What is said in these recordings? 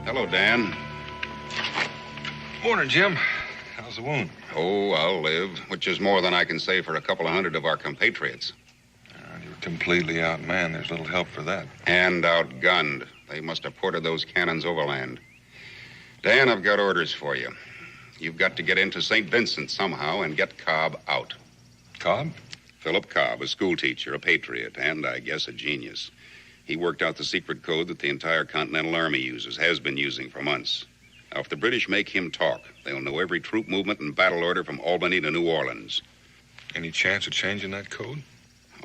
Hello, Dan. Morning, Jim. How's the wound? Oh, I'll live, which is more than I can say for a couple of hundred of our compatriots. You're completely outmanned. There's little help for that. And outgunned. They must have ported those cannons overland. Dan, I've got orders for you. You've got to get into St. Vincent somehow and get Cobb out. Cobb? Philip Cobb, a schoolteacher, a patriot, and I guess a genius. He worked out the secret code that the entire Continental Army uses, has been using for months. Now, if the British make him talk, they'll know every troop movement and battle order from Albany to New Orleans. Any chance of changing that code?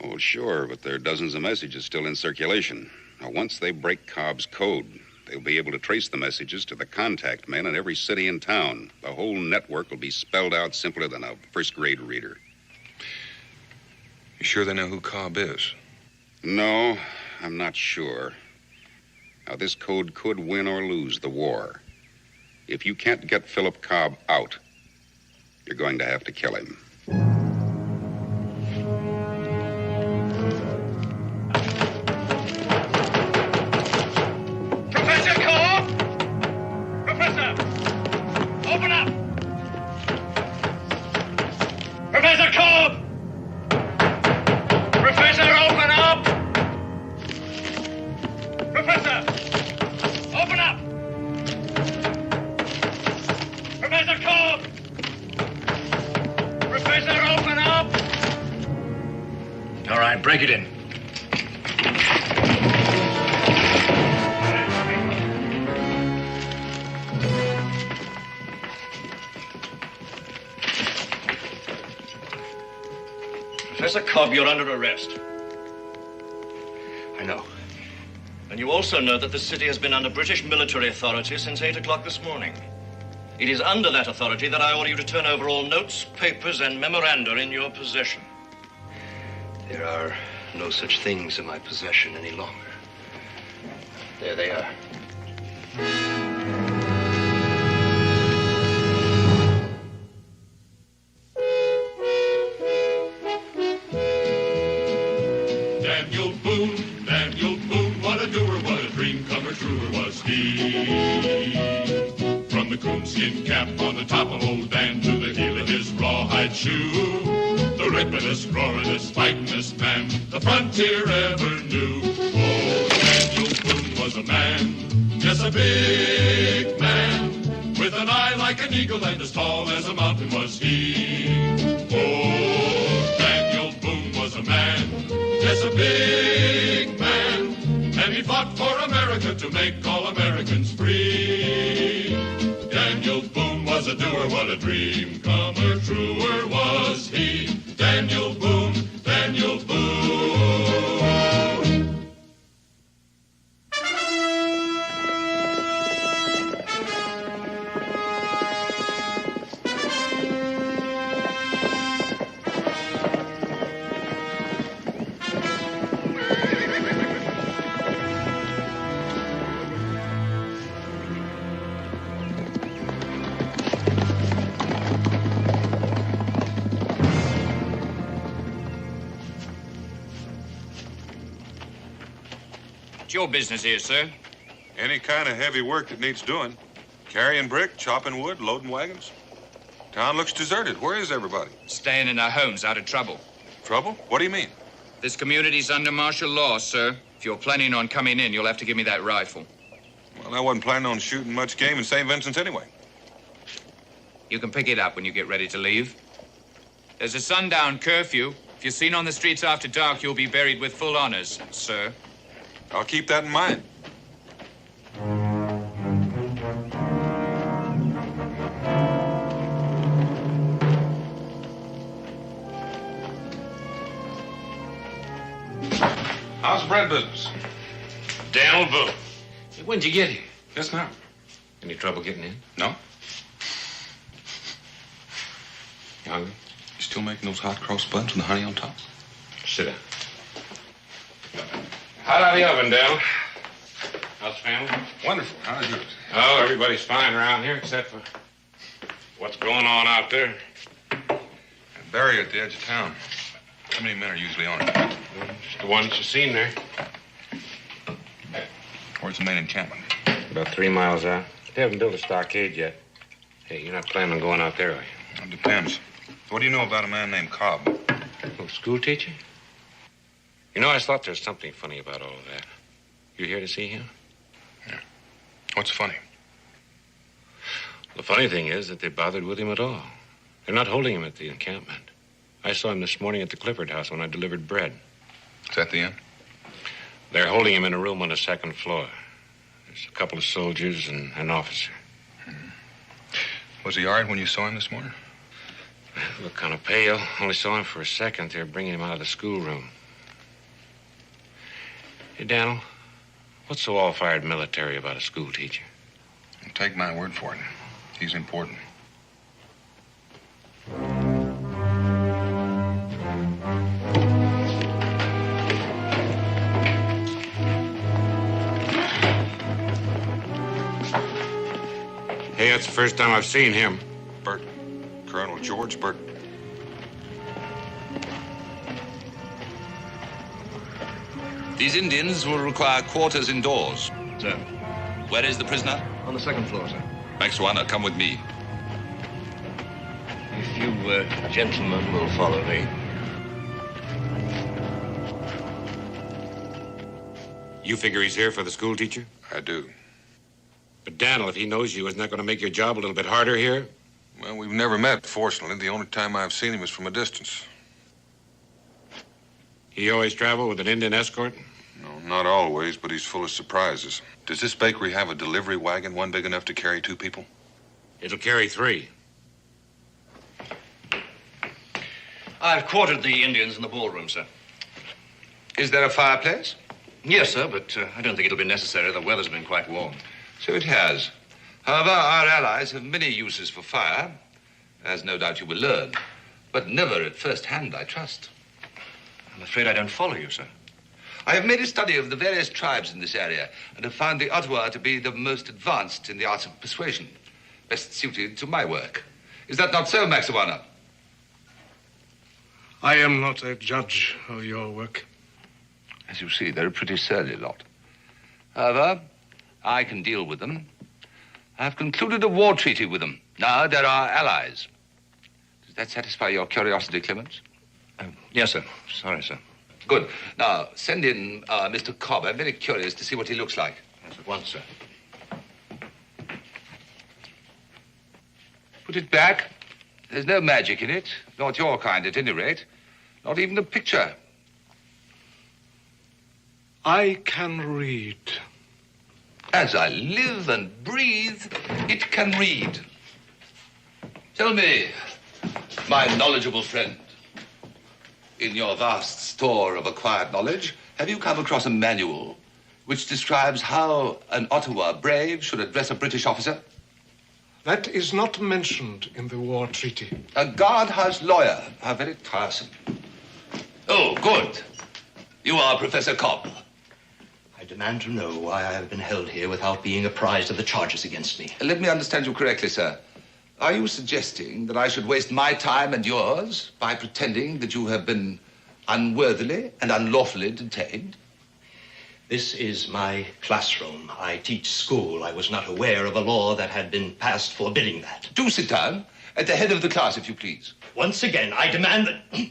Oh, sure, but there are dozens of messages still in circulation. Now, once they break Cobb's code, they'll be able to trace the messages to the contact men in every city and town. The whole network will be spelled out simpler than a first-grade reader. You sure they know who Cobb is? No, I'm not sure. Now, this code could win or lose the war. If you can't get Philip Cobb out, you're going to have to kill him. Professor Cobb! Professor! Open up! Professor Cobb! Professor, open up! Professor! Open up! Professor Cobb! Professor, open up! All right, break it in. Professor Cobb, you're under arrest. I know. And you also know that the city has been under British military authority since 8 o'clock this morning. It is under that authority that I order you to turn over all notes, papers, and memoranda in your possession. There are no such things in my possession any longer. There they are. Daniel Boone, what a doer, what a dream comer, truer was he. From the coonskin cap on the top of old Dan to the heel of his rawhide shoe, the rippin'est, roaring'est, fighting'est man the frontier ever knew. Oh, Daniel Boone was a man, yes, a big man, with an eye like an eagle and as tall as a mountain was he. Oh, Daniel Boone was a man, yes, a big man, and he fought for America to make all Americans free. Daniel Boone was a doer, what a dream comer, truer was he. Daniel Boone, Daniel Boone. What's your business here, sir? Any kind of heavy work that needs doing. Carrying brick, chopping wood, loading wagons. Town looks deserted. Where is everybody? Staying in their homes out of trouble. Trouble? What do you mean? This community's under martial law, sir. If you're planning on coming in, you'll have to give me that rifle. Well, I wasn't planning on shooting much game in St. Vincent anyway. You can pick it up when you get ready to leave. There's a sundown curfew. If you're seen on the streets after dark, you'll be buried with full honors, sir. I'll keep that in mind. How's the bread business? Daniel Boone. Hey, when'd you get here? Just now. Any trouble getting in? No? You hungry? You still making those hot cross buns with the honey on top? Sit down. Hot out of the oven, Dale. How's the family? Wonderful. How's yours? Oh, everybody's fine around here except for what's going on out there. A barrier at the edge of town. How many men are usually on it? Just the ones you seen there. Where's the main encampment? About 3 miles out. They haven't built a stockade yet. Hey, you're not planning on going out there, are you? It depends. What do you know about a man named Cobb? Oh, school teacher? You know, I thought there's something funny about all of that. You here to see him? Yeah. What's funny? The funny thing is that they bothered with him at all. They're not holding him at the encampment. I saw him this morning at the Clifford house when I delivered bread. Is that the end? They're holding him in a room on the 2nd floor. There's a couple of soldiers and an officer. Was he all right when you saw him this morning? Looked kind of pale. Only saw him for a second. They're bringing him out of the schoolroom. Hey, Daniel, what's so all-fired military about a school teacher? Take my word for it. He's important. Hey, that's the first time I've seen him. Bert. Colonel George Bert. These Indians will require quarters indoors. Sir. Where is the prisoner? On the 2nd floor, sir. Max Warner, come with me. If you gentlemen will follow me. You figure he's here for the school teacher? I do. But Daniel, if he knows you, isn't that going to make your job a little bit harder here? Well, we've never met, fortunately. The only time I've seen him is from a distance. He always travel with an Indian escort? No, not always, but he's full of surprises. Does this bakery have a delivery wagon, one big enough to carry 2 people? It'll carry 3. I've quartered the Indians in the ballroom, sir. Is there a fireplace? Yes, sir, but I don't think it'll be necessary. The weather's been quite warm. So it has. However, our allies have many uses for fire, as no doubt you will learn. But never at first hand, I trust. I'm afraid I don't follow you, sir. I have made a study of the various tribes in this area and have found the Ottawa to be the most advanced in the arts of persuasion, best suited to my work. Is that not so, Max Warner? I am not a judge of your work. As you see, they're a pretty surly lot. However, I can deal with them. I've concluded a war treaty with them. Now they're our allies. Does that satisfy your curiosity, Clements? Yes, sir. Sorry, sir. Good. Now, send in Mr. Cobb. I'm very curious to see what he looks like. Yes, at once, sir. Put it back. There's no magic in it. Not your kind, at any rate. Not even a picture. I can read. As I live and breathe, it can read. Tell me, my knowledgeable friend, in your vast store of acquired knowledge, have you come across a manual which describes how an Ottawa brave should address a British officer? That is not mentioned in the war treaty. A guardhouse lawyer. How very tiresome. Oh, good. You are Professor Cobb. I demand to know why I have been held here without being apprised of the charges against me. Let me understand you correctly, sir. Are you suggesting that I should waste my time and yours by pretending that you have been unworthily and unlawfully detained? This is my classroom. I teach school. I was not aware of a law that had been passed forbidding that. Do sit down at the head of the class, if you please. Once again, I demand that...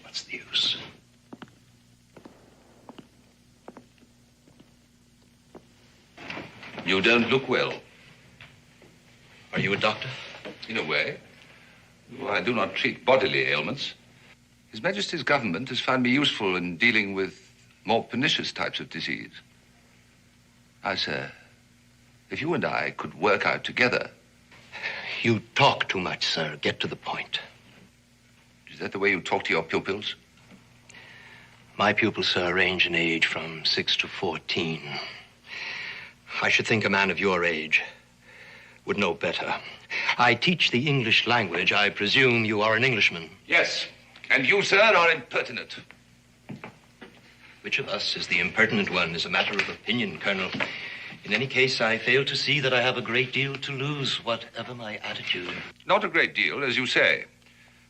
What's the use? You don't look well. Are you a doctor? In a way. Though I do not treat bodily ailments. His Majesty's government has found me useful in dealing with more pernicious types of disease. I, sir, if you and I could work out together... You talk too much, sir. Get to the point. Is that the way you talk to your pupils? My pupils, sir, range in age from 6 to 14. I should think a man of your age would know better. I teach the English language. I presume you are an Englishman. Yes. And you, sir, are impertinent. Which of us is the impertinent one is a matter of opinion, Colonel. In any case, I fail to see that I have a great deal to lose, whatever my attitude. Not a great deal, as you say.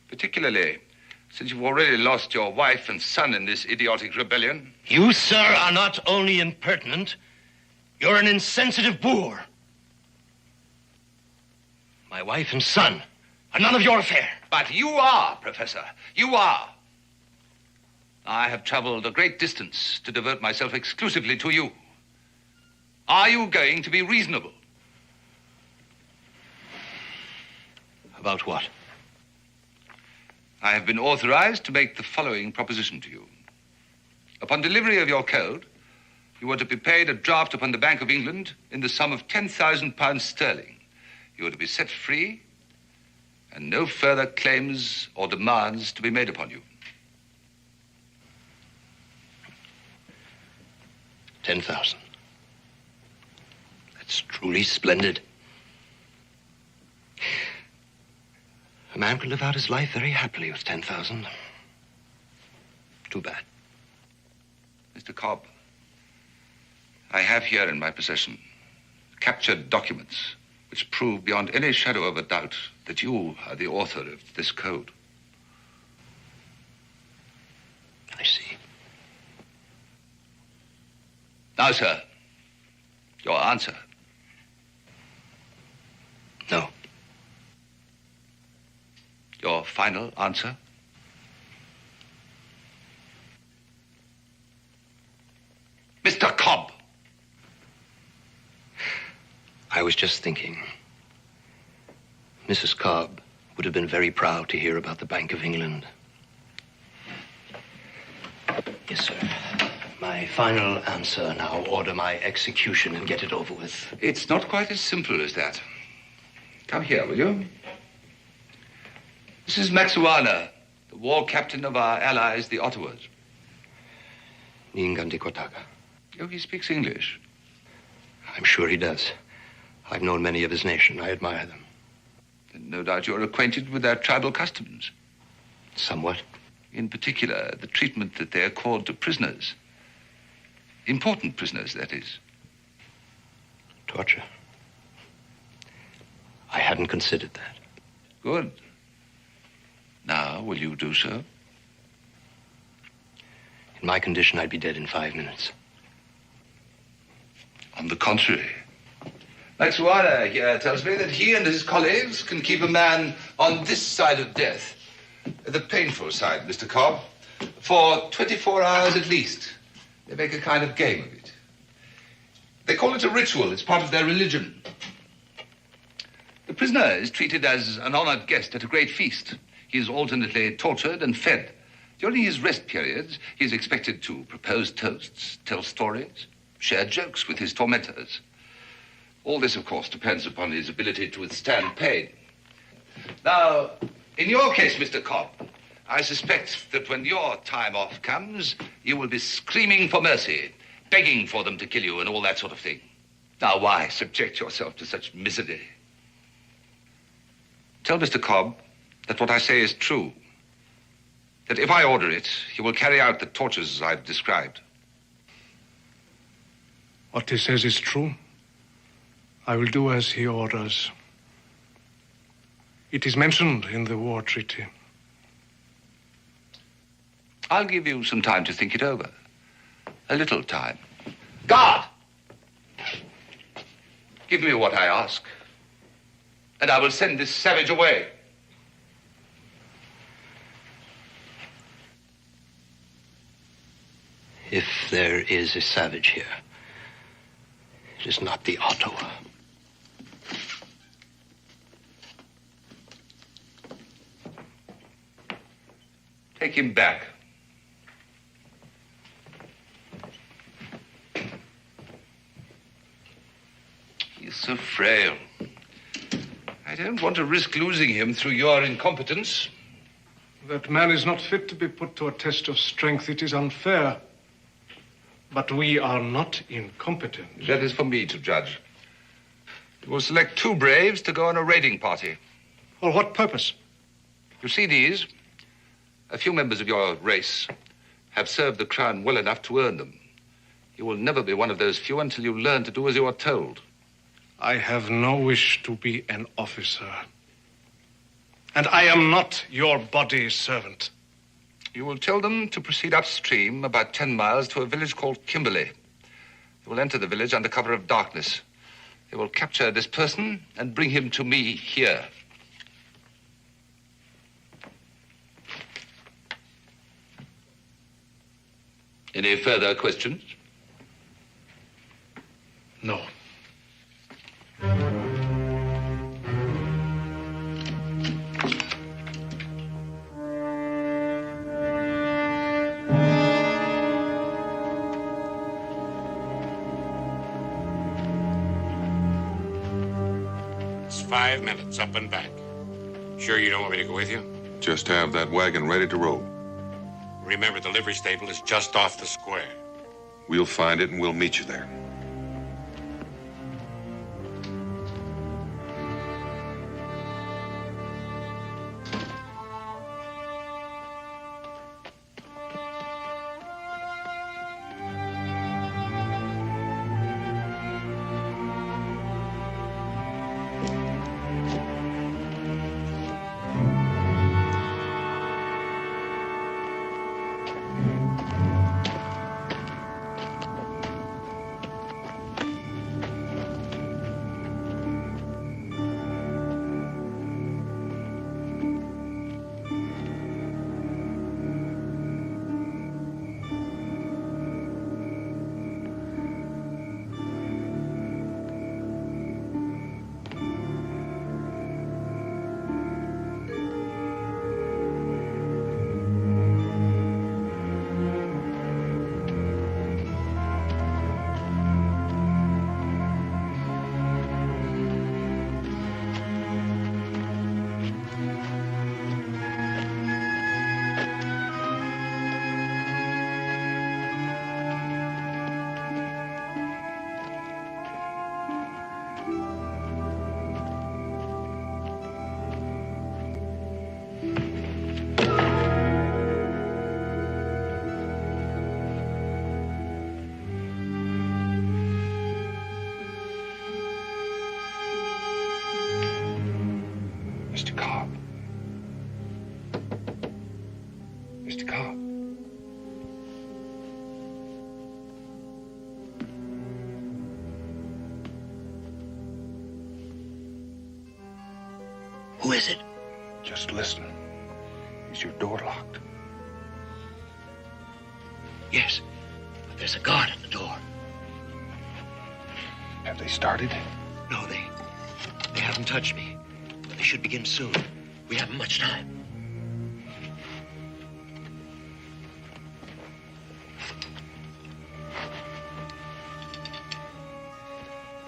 Particularly since you've already lost your wife and son in this idiotic rebellion. You, sir, are not only impertinent, you're an insensitive boor. My wife and son are none of your affair. But you are, Professor. You are. I have traveled a great distance to devote myself exclusively to you. Are you going to be reasonable? About what? I have been authorized to make the following proposition to you. Upon delivery of your code, you are to be paid a draft upon the Bank of England in the sum of £10,000 sterling. You are to be set free, and no further claims or demands to be made upon you. 10,000. That's truly splendid. A man could live out his life very happily with 10,000. Too bad. Mr. Cobb, I have here in my possession captured documents which prove beyond any shadow of a doubt that you are the author of this code. I see. Now, sir, your answer. No. Your final answer? Mr. Cobb! I was just thinking. Mrs. Cobb would have been very proud to hear about the Bank of England. Yes, sir. My final answer now. Order my execution and get it over with. It's not quite as simple as that. Come here, will you? This is Maxuana, the war captain of our allies, the Ottawas. Ningandi Kotaka. Oh, he speaks English. I'm sure he does. I've known many of his nation. I admire them. And no doubt you're acquainted with their tribal customs. Somewhat. In particular, the treatment that they accord to prisoners. Important prisoners, that is. Torture. I hadn't considered that. Good. Now, will you do so? In my condition, I'd be dead in 5 minutes. On the contrary. Maxuana here tells me that he and his colleagues can keep a man on this side of death, the painful side, Mr. Cobb, for 24 hours at least. They make a kind of game of it. They call it a ritual. It's part of their religion. The prisoner is treated as an honored guest at a great feast. He is alternately tortured and fed. During his rest periods, he is expected to propose toasts, tell stories, share jokes with his tormentors. All this, of course, depends upon his ability to withstand pain. Now, in your case, Mr. Cobb, I suspect that when your time off comes, you will be screaming for mercy, begging for them to kill you and all that sort of thing. Now, why subject yourself to such misery? Tell Mr. Cobb that what I say is true. That if I order it, he will carry out the tortures I've described. What he says is true. I will do as he orders. It is mentioned in the war treaty. I'll give you some time to think it over. A little time. Guard! Give me what I ask, and I will send this savage away. If there is a savage here, it is not the Ottawa. Take him back. He's so frail. I don't want to risk losing him through your incompetence. That man is not fit to be put to a test of strength. It is unfair. But we are not incompetent. That is for me to judge. You will select 2 braves to go on a raiding party. For what purpose? You see these? A few members of your race have served the crown well enough to earn them. You will never be one of those few until you learn to do as you are told. I have no wish to be an officer. And I am not your body servant. You will tell them to proceed upstream about 10 miles to a village called Kimberley. They will enter the village under cover of darkness. They will capture this person and bring him to me here. Any further questions? No. It's 5 minutes up and back. Sure you don't want me to go with you? Just have that wagon ready to roll. Remember, the livery stable is just off the square. We'll find it and we'll meet you there. Who is it? Just listen. Is your door locked? Yes, but there's a guard at the door. Have they started? No, they haven't touched me. But they should begin soon. We haven't much time.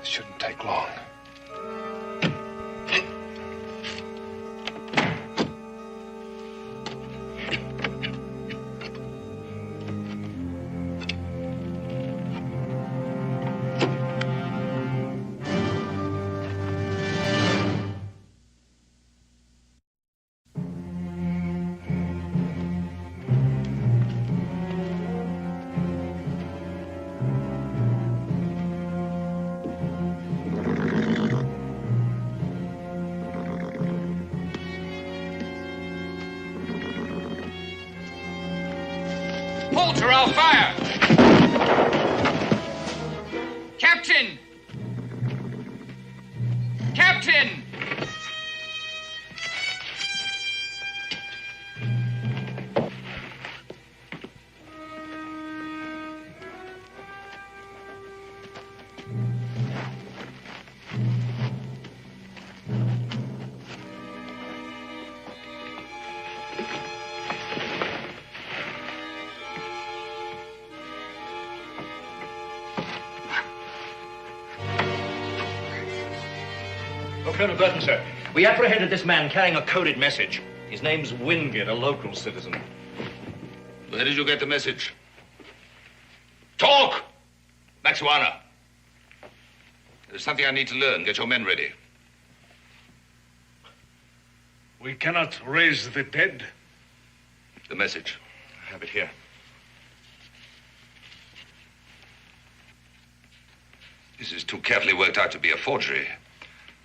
This shouldn't take long. Or I'll fire! Captain! Captain! Colonel Burton, sir. We apprehended this man carrying a coded message. His name's Wingate, a local citizen. Where did you get the message? Talk! Maxuana. There's something I need to learn. Get your men ready. We cannot raise the dead. The message. I have it here. This is too carefully worked out to be a forgery.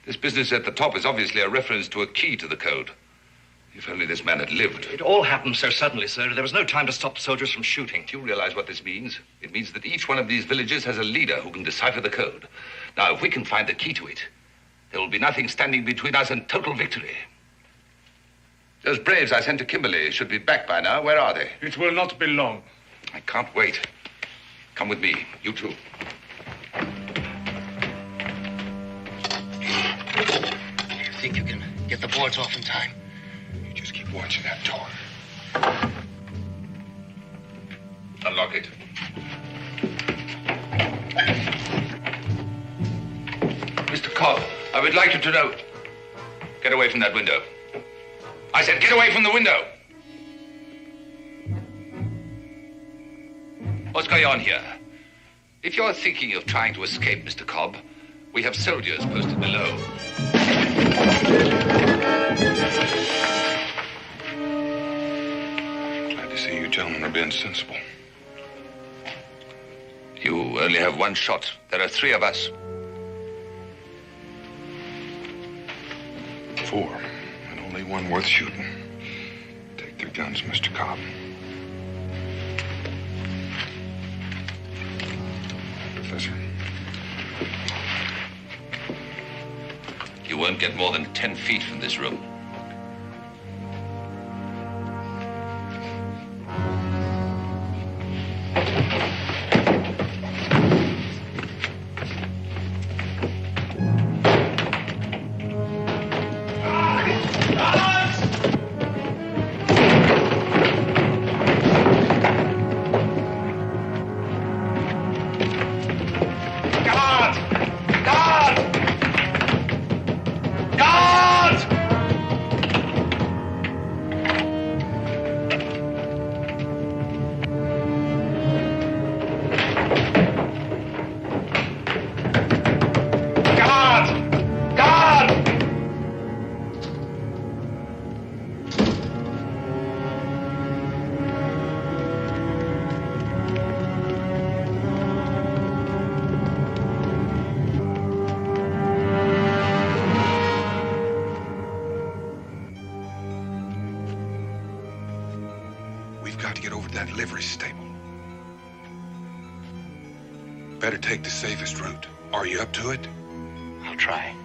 This business at the top is obviously a reference to a key to the code. If If only this man had lived. It all happened so suddenly, sir. There was no time to stop soldiers from shooting. Do you realize what this means? It means that each one of these villages has a leader who can decipher the code. Now, if we can find the key to it, there will be nothing standing between us and total victory. Those braves I sent to Kimberley should be back by now. Where are they? It will not be long. I can't wait. Come with me. You too. You think you can get the boards off in time? You just keep watching that door. Unlock it. Mr. Cobb, I would like you to know. Get away from that window. I said get away from the window. What's going on here? If you're thinking of trying to escape, Mr. Cobb, we have soldiers posted below. Glad to see you gentlemen are being sensible. You only have one shot. There are 3 of us. 4, and only one worth shooting. Take their guns, Mr. Cobb. Professor. You won't get more than 10 feet from this room. Better take the safest route. Are you up to it? I'll try.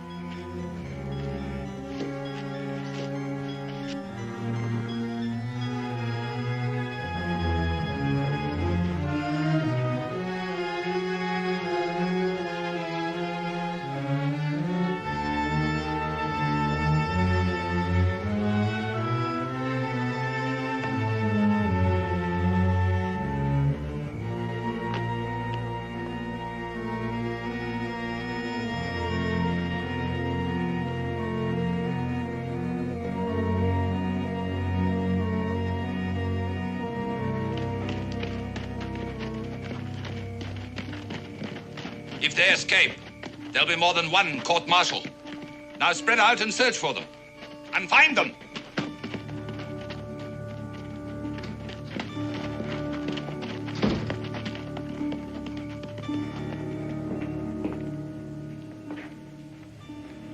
If they escape, there'll be more than one court-martial. Now spread out and search for them. And find them.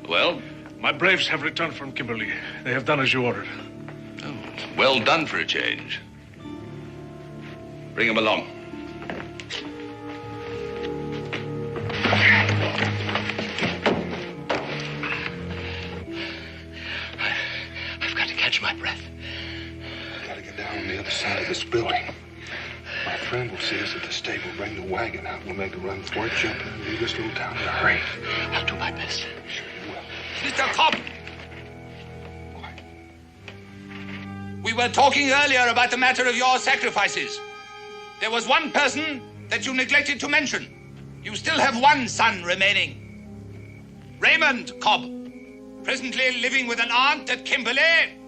Well? My braves have returned from Kimberley. They have done as you ordered. Oh, well done for a change. Bring them along. My breath. Gotta get down on the other side of this building. My friend will see us at the stable, bring the wagon out. We'll make a run for it, jump in, and leave this little town in a hurry. I'll do my best. Sure you will. Mr. Cobb! We were talking earlier about the matter of your sacrifices. There was one person that you neglected to mention. You still have one son remaining. Raymond Cobb, presently living with an aunt at Kimberley.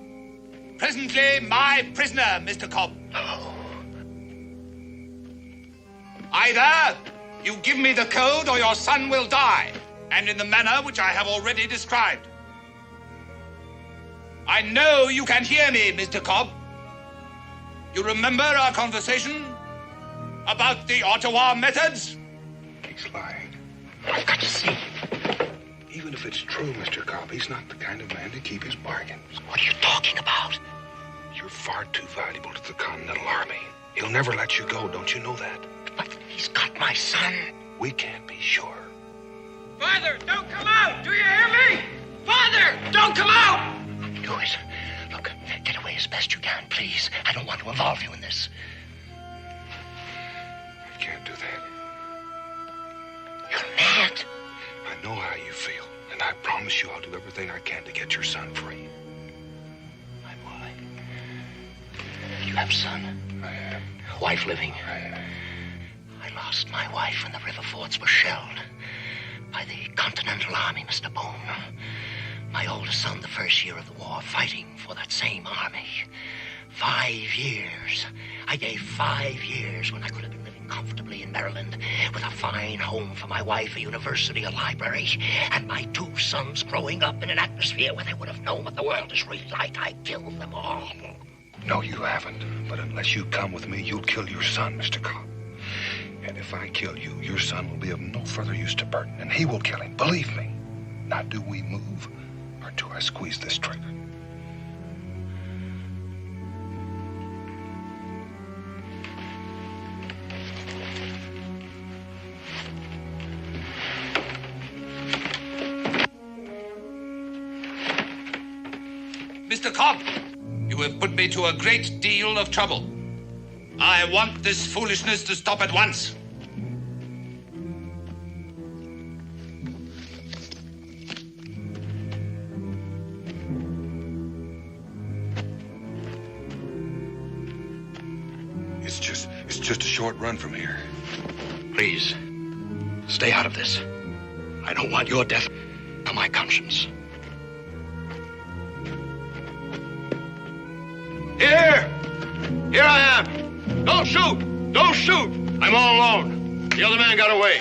Presently my prisoner, Mr. Cobb. Either you give me the code or your son will die, and in the manner which I have already described. I know you can hear me, Mr. Cobb. You remember our conversation about the Ottawa methods? He's lying. I've got to see. Even if it's true, Mr. Cobb, he's not the kind of man to keep his bargains. What are you talking about? You're far too valuable to the Continental Army. He'll never let you go, don't you know that? But he's got my son. We can't be sure. Father, don't come out! Do you hear me? Father, don't come out! Do it. Look, get away as best you can, please. I don't want to involve you in this. I can't do that. You're mad. I know how you feel, and I promise you I'll do everything I can to get your son free. My boy. You have a son? I have. Wife living? I have. I lost my wife when the river forts were shelled by the Continental Army, Mr. Boone. My oldest son, the first year of the war, fighting for that same army. 5 years. I gave 5 years when I could have been living comfortably in Maryland with a fine home for my wife, a university, a library, and my 2 sons growing up in an atmosphere where they would have known what the world is really like. I killed them all. No, you haven't. But unless you come with me, you'll kill your son, Mr. Cobb. And if I kill you, your son will be of no further use to Burton, and he will kill him. Believe me. Now, do we move, or do I squeeze this trigger? Mr. Cobb, you have put me to a great deal of trouble. I want this foolishness to stop at once. It's just a short run from here. Please, stay out of this. I don't want your death on my conscience. Here! Here I am! Don't shoot! Don't shoot! I'm all alone. The other man got away.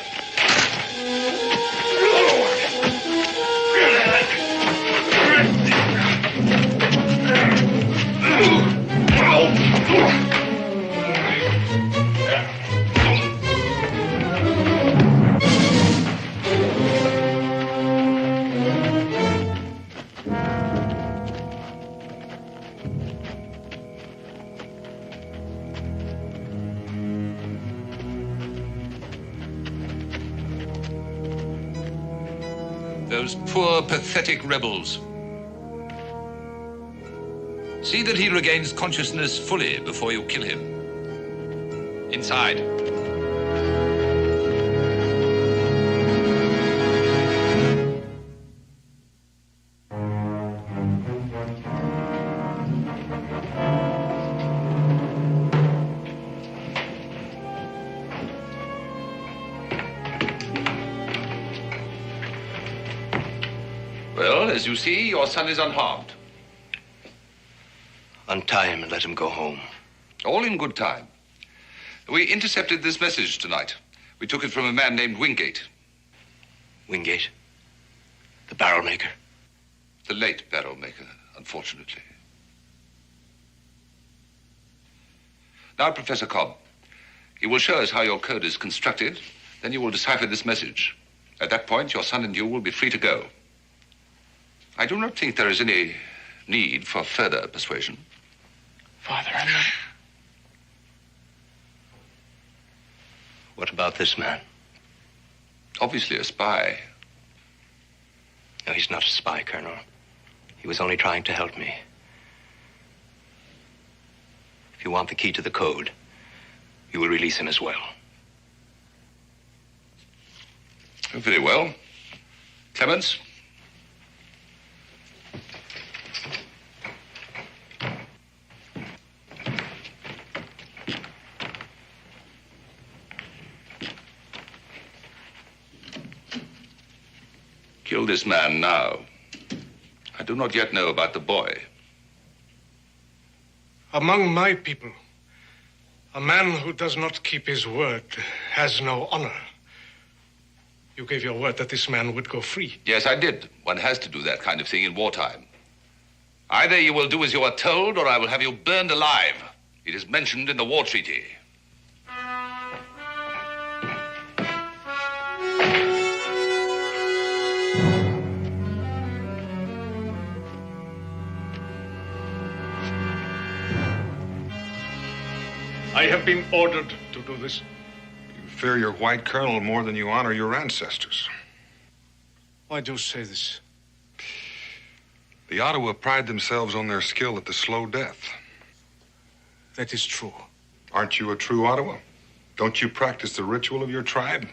Those poor, pathetic rebels. See that he regains consciousness fully before you kill him. Inside. Well, as you see, your son is unharmed. Untie him and let him go home. All in good time. We intercepted this message tonight. We took it from a man named Wingate. Wingate? The barrel maker? The late barrel maker, unfortunately. Now, Professor Cobb, you will show us how your code is constructed. Then you will decipher this message. At that point, your son and you will be free to go. I do not think there is any need for further persuasion. Father, I'm not... What about this man? Obviously a spy. No, he's not a spy, Colonel. He was only trying to help me. If you want the key to the code, you will release him as well. Very well. Clements? Kill this man now. I do not yet know about the boy. Among my people, a man who does not keep his word has no honor. You gave your word that this man would go free. Yes, I did. One has to do that kind of thing in wartime. Either you will do as you are told, or I will have you burned alive. It is mentioned in the war treaty. I have been ordered to do this. You fear your white colonel more than you honor your ancestors. Why do you say this? The Ottawa pride themselves on their skill at the slow death. That is true. Aren't you a true Ottawa? Don't you practice the ritual of your tribe?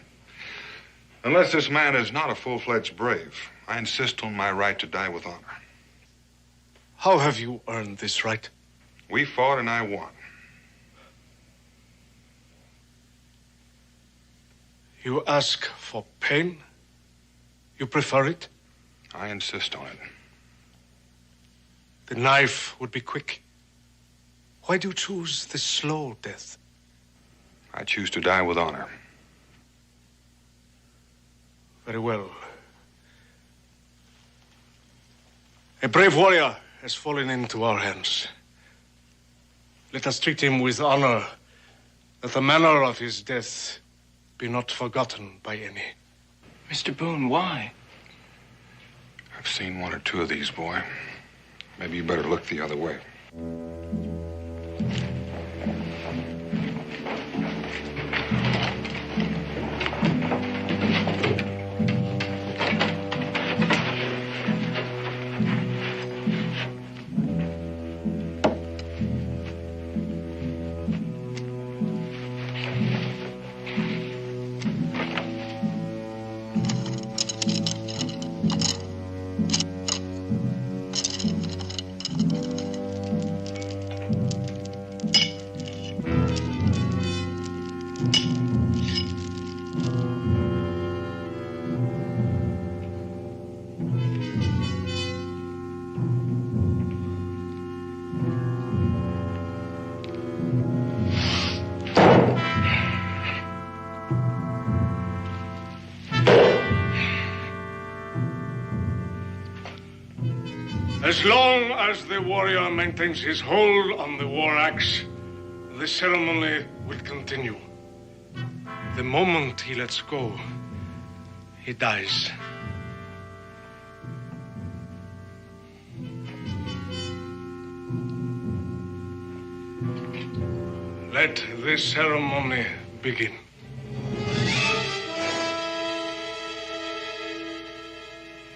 Unless this man is not a full-fledged brave, I insist on my right to die with honor. How have you earned this right? We fought and I won. You ask for pain? You prefer it? I insist on it. The knife would be quick. Why do you choose the slow death? I choose to die with honor. Very well. A brave warrior has fallen into our hands. Let us treat him with honor, that the manner of his death be not forgotten by any. Mr. Boone, why? I've seen one or two of these, boy. Maybe you better look the other way. As long as the warrior maintains his hold on the war axe, the ceremony will continue. The moment he lets go, he dies. Let the ceremony begin.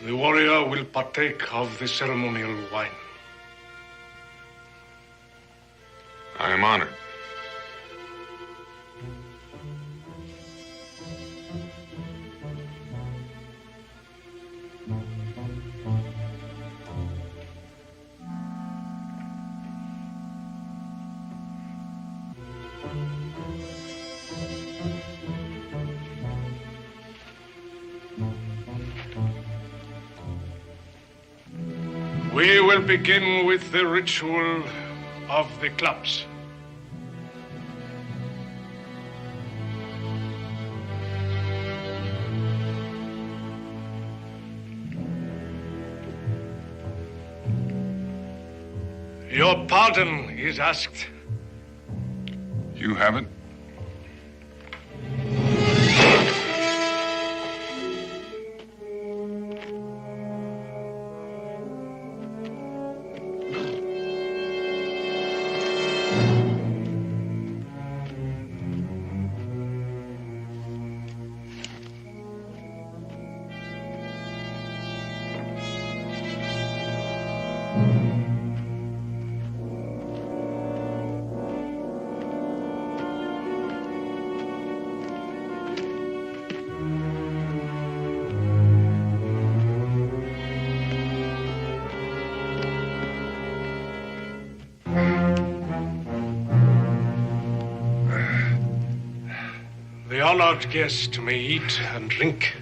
The warrior will partake of the ceremonial wine. I am honored. We will begin with the ritual of the clubs. Your pardon is asked. You haven't? The honored guest may eat and drink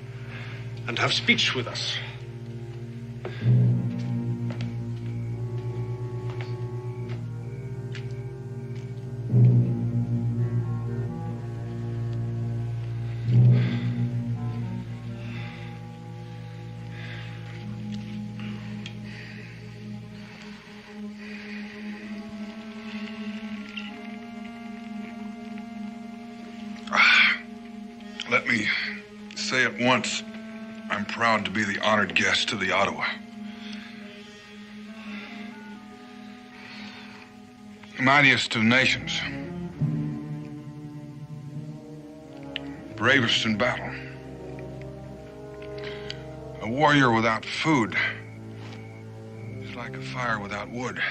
and have speech with us. Let me say at once, I'm proud to be the honored guest to the Ottawa. The mightiest of nations. bravest in battle. A warrior without food is like a fire without wood.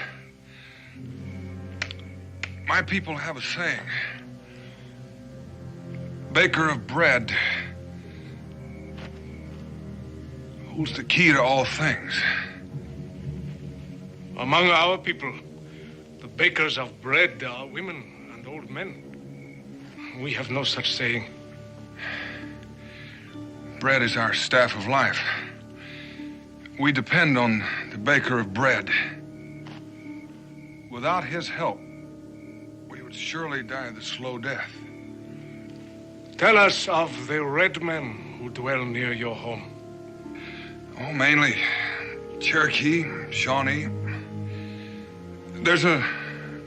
My people have a saying. Baker of bread holds the key to all things. Among our people, the bakers of bread are women and old men. We have no such saying. Bread is our staff of life. We depend on the baker of bread. Without his help, we would surely die the slow death. Tell us of the red men who dwell near your home. Oh, mainly Cherokee, Shawnee. There's an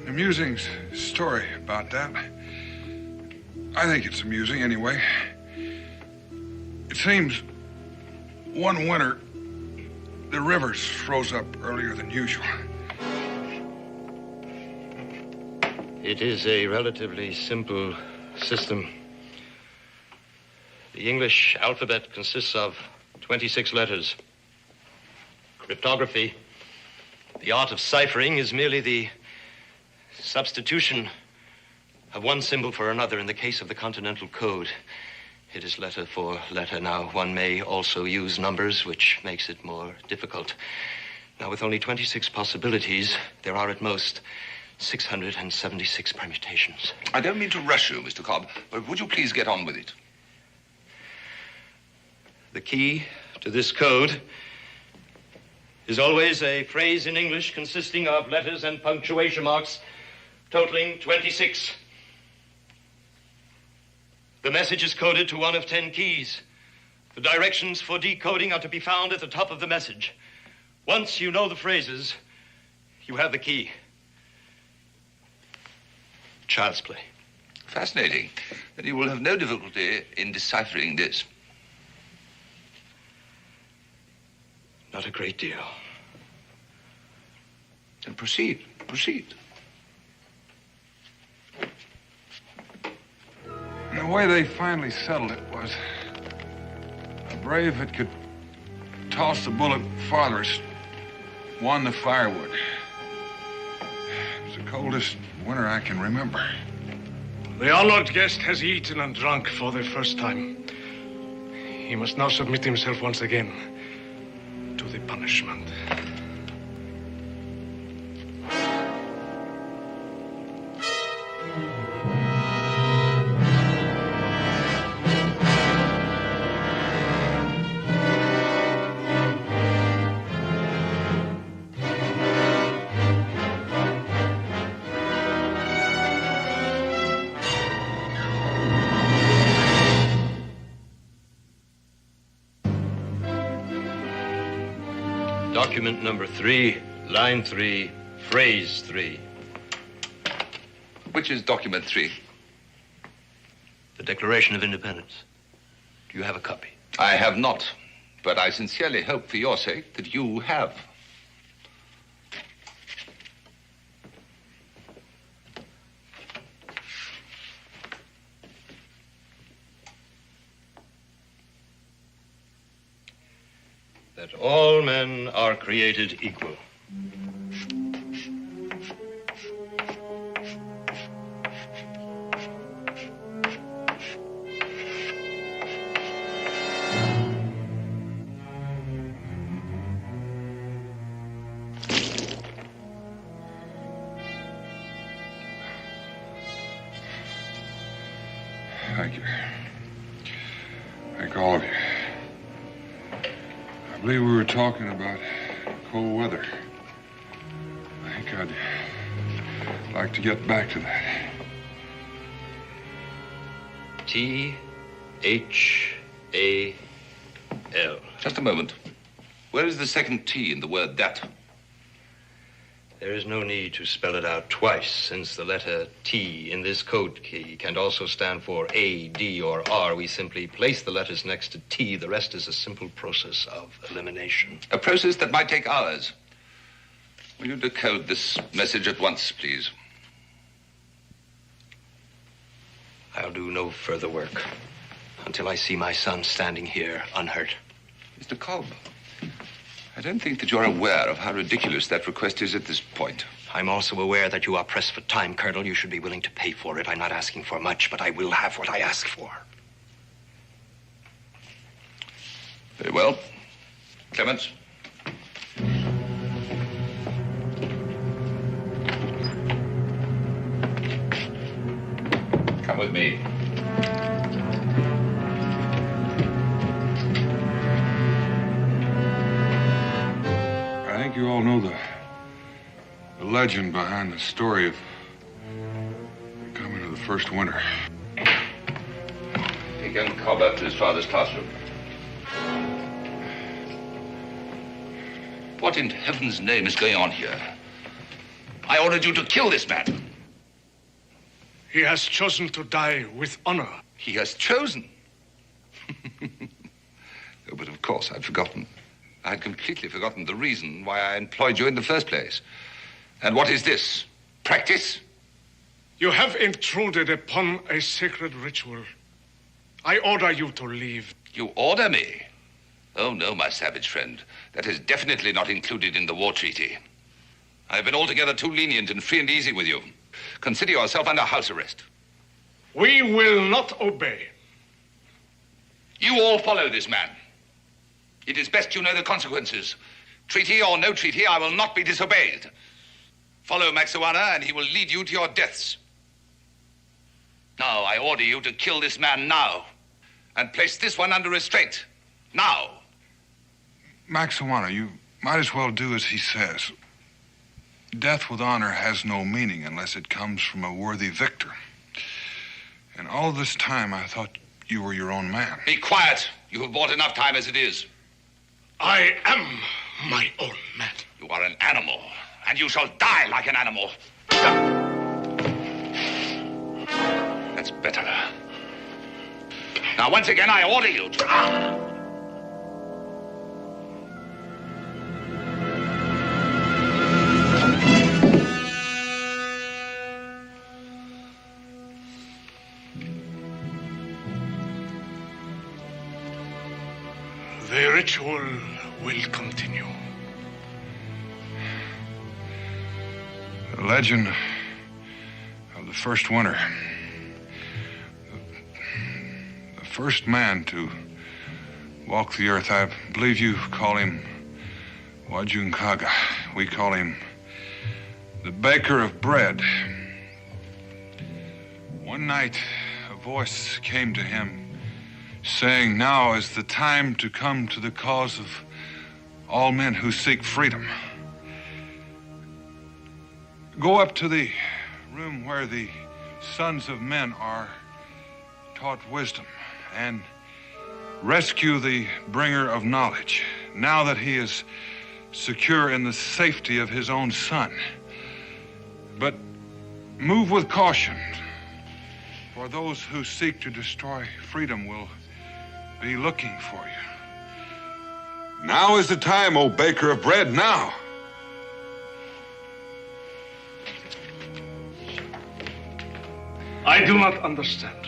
amusing story about that. I think it's amusing anyway. It seems one winter, the rivers froze up earlier than usual. It is a relatively simple system. The English alphabet consists of 26 letters. Cryptography, the art of ciphering, is merely the substitution of one symbol for another in the case of the Continental Code. It is letter for letter. Now, one may also use numbers, which makes it more difficult. Now, with only 26 possibilities, there are at most 676 permutations. I don't mean to rush you, Mr. Cobb, but would you please get on with it? The key to this code is always a phrase in English consisting of letters and punctuation marks, totaling 26. The message is coded to one of 10 keys. The directions for decoding are to be found at the top of the message. Once you know the phrases, you have the key. Child's play. Fascinating. Then you will have no difficulty in deciphering this. Not a great deal. Then proceed. And the way they finally settled it was a brave that could toss the bullet farthest won the firewood. It was the coldest winter I can remember. The honored guest has eaten and drunk for the first time. He must now submit himself once again to the punishment. Document number 3, line 3, phrase 3. Which is document 3? The Declaration of Independence. Do you have a copy? I have not, but I sincerely hope for your sake that you have. That all men are created equal. Thank you. Thank all of you. I believe we were talking about cold weather. I think I'd like to get back to that. T-H-A-L. Just a moment. Where is the second T in the word that? There is no need to spell it out twice, since the letter T in this code key can also stand for A, D, or R. We simply place the letters next to T. The rest is a simple process of elimination. A process that might take hours. Will you decode this message at once, please? I'll do no further work. until I see my son standing here unhurt. Mr. Cobb, I don't think that you're aware of how ridiculous that request is at this point. I'm also aware that you are pressed for time, Colonel. You should be willing to pay for it. I'm not asking for much, but I will have what I ask for. Very well. Clements. Come with me. I think you all know the legend behind the story of the coming of the first winter. Take young Cobb up to his father's classroom. What in heaven's name is going on here? I ordered you to kill this man. He has chosen to die with honor. He has chosen? Oh, but of course, I'd forgotten. I had completely forgotten the reason why I employed you in the first place. And what is this? Practice? You have intruded upon a sacred ritual. I order you to leave. You order me? Oh, no, my savage friend. That is definitely not included in the war treaty. I've been altogether too lenient and free and easy with you. Consider yourself under house arrest. We will not obey. You all follow this man. It is best you know the consequences. Treaty or no treaty, I will not be disobeyed. Follow Maxuana, and he will lead you to your deaths. Now, I order you to kill this man now, and place this one under restraint. Now. Maxuana, you might as well do as he says. Death with honor has no meaning unless it comes from a worthy victor. And all this time, I thought you were your own man. Be quiet. You have bought enough time as it is. I am my own man. You are an animal, and you shall die like an animal. That's better. Now, once again, I order you to... The ritual will continue. The legend of the first winter. The first man to walk the earth. I believe you call him Wajunkaga. We call him the baker of bread. One night, a voice came to him saying, now is the time to come to the cause of all men who seek freedom. Go up to the room where the sons of men are taught wisdom and rescue the bringer of knowledge, now that he is secure in the safety of his own son. But move with caution, for those who seek to destroy freedom will be looking for you. Now is the time, O baker of bread, now. I do not understand.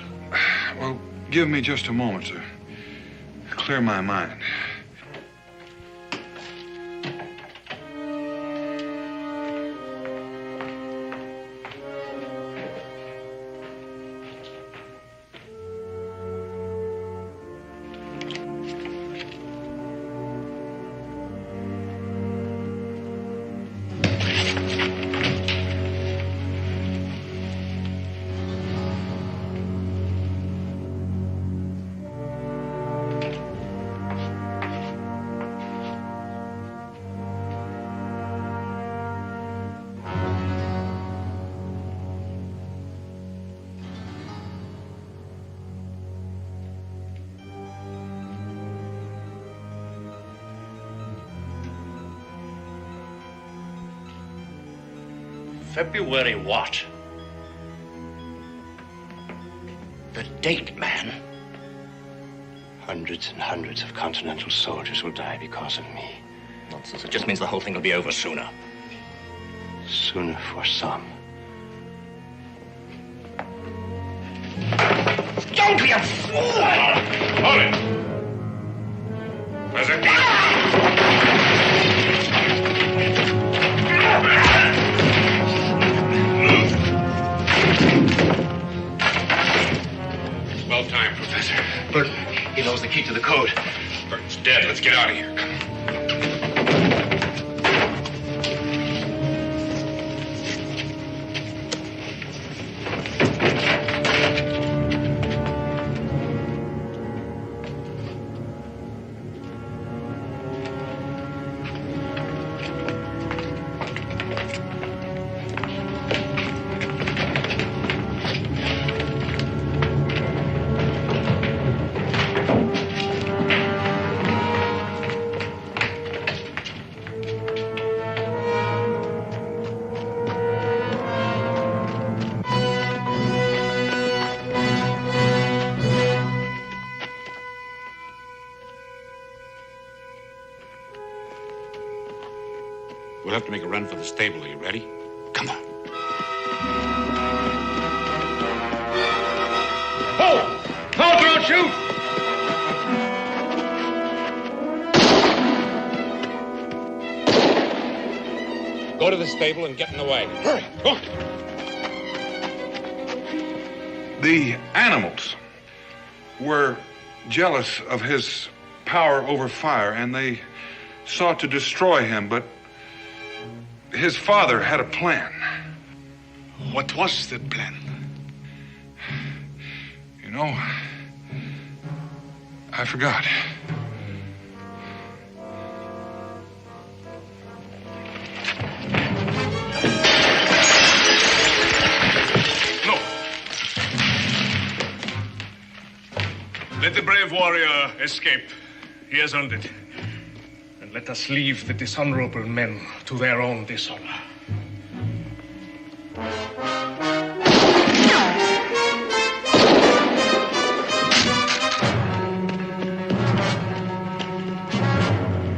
Well, give me just a moment to clear my mind. February what? The date, man. Hundreds and hundreds of Continental soldiers will die because of me. Nonsense. It just means the whole thing will be over sooner. Sooner for some. Go! Don't be a fool! Hold it! Professor. Well timed, Professor. Burton, he knows the key to the code. Burton's dead. Let's get out of here. Come on. We'll have to make a run for the stable. Are you ready? Come on. Hold! Hold, don't shoot! Go to the stable and get in the wagon. Hurry. Go. The animals were jealous of his power over fire, and they sought to destroy him, but his father had a plan. What was that plan? You know, I forgot. No. Let the brave warrior escape. He has earned it. And let us leave the dishonorable men to their own dishonor.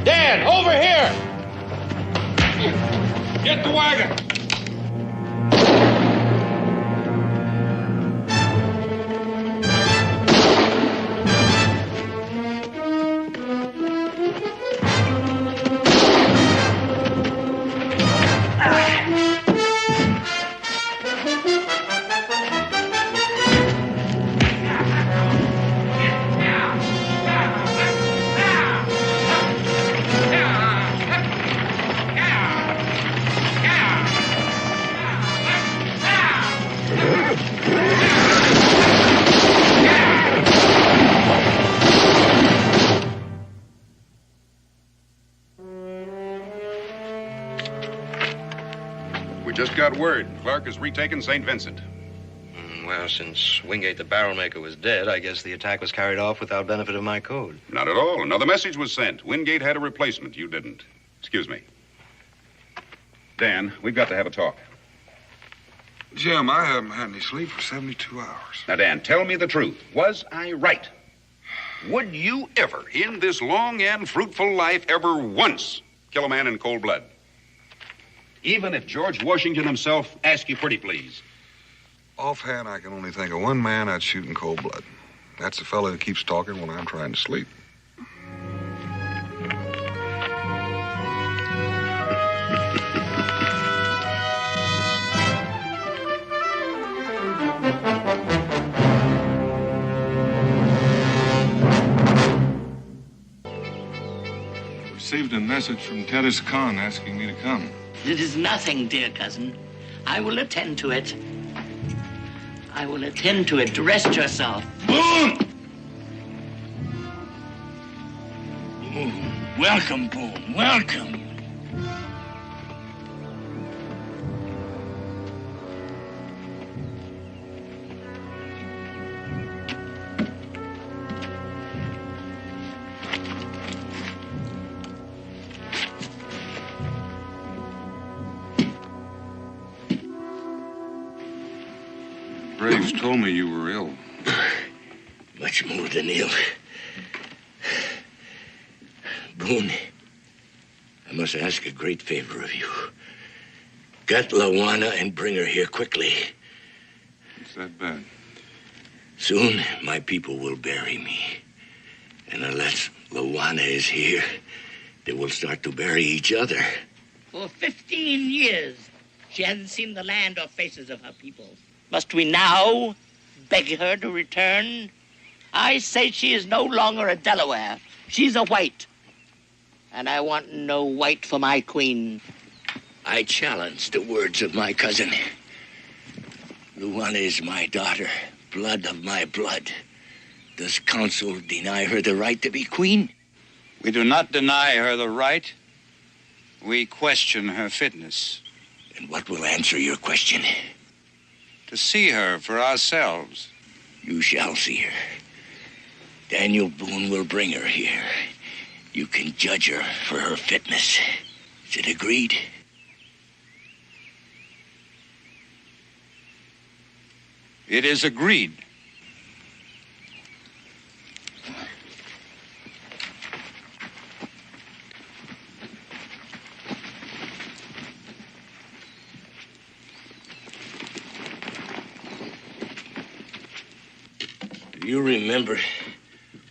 Dan, over here! Get the wagon! Just got word. Clark has retaken St. Vincent. Well, since Wingate the barrel maker was dead, I guess the attack was carried off without benefit of my code. Not at all. Another message was sent. Wingate had a replacement. You didn't. Excuse me. Dan, we've got to have a talk. Jim, I haven't had any sleep for 72 hours. Now, Dan, tell me the truth. Was I right? Would you ever, in this long and fruitful life, ever once kill a man in cold blood? Even if George Washington himself asked you pretty please. Offhand, I can only think of one man I'd shoot in cold blood. That's the fellow who keeps talking when I'm trying to sleep. Received a message from Terrace Khan asking me to come. It is nothing, dear cousin. I will attend to it. I will attend to it. Rest yourself. Boone! Boone. Welcome, Boone. Welcome. Braves told me you were ill. Much more than ill. Boone, I must ask a great favor of you. Get Lawana and bring her here quickly. It's that bad? Soon, my people will bury me. And unless Lawana is here, they will start to bury each other. For 15 years, she hasn't seen the land or faces of her people. Must we now beg her to return? I say she is no longer a Delaware. She's a white. And I want no white for my queen. I challenge the words of my cousin. Luana is my daughter, blood of my blood. Does council deny her the right to be queen? We do not deny her the right. We question her fitness. And what will answer your question? To see her for ourselves. You shall see her. Daniel Boone will bring her here. You can judge her for her fitness. Is it agreed? It is agreed. Do you remember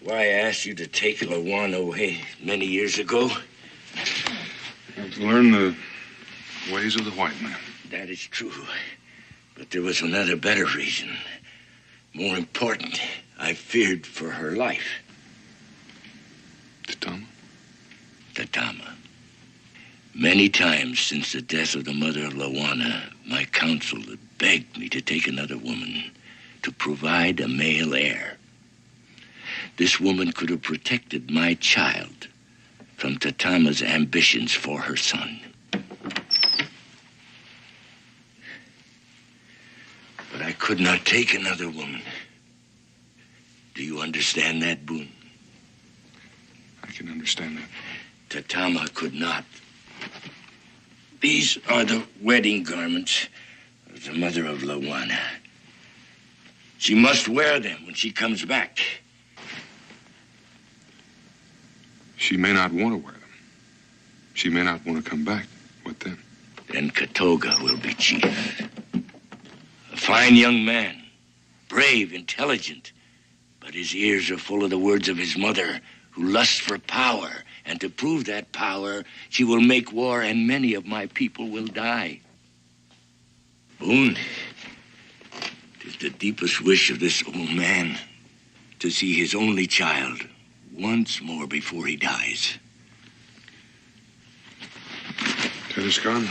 why I asked you to take Lawana away many years ago? To learn the ways of the white man. That is true. But there was another better reason. More important, I feared for her life. Tatama? Tatama. Many times since the death of the mother of Lawana, my council had begged me to take another woman to provide a male heir. This woman could have protected my child from Tatama's ambitions for her son. But I could not take another woman. Do you understand that, Boone? I can understand that. Tatama could not. These are the wedding garments of the mother of Lawana. She must wear them when she comes back. She may not want to wear them. She may not want to come back. What then? Then Katoga will be chief. A fine young man, brave, intelligent, but his ears are full of the words of his mother, who lusts for power, and to prove that power, she will make war, and many of my people will die. Boone, it is the deepest wish of this old man to see his only child once more before he dies. Ted is gone.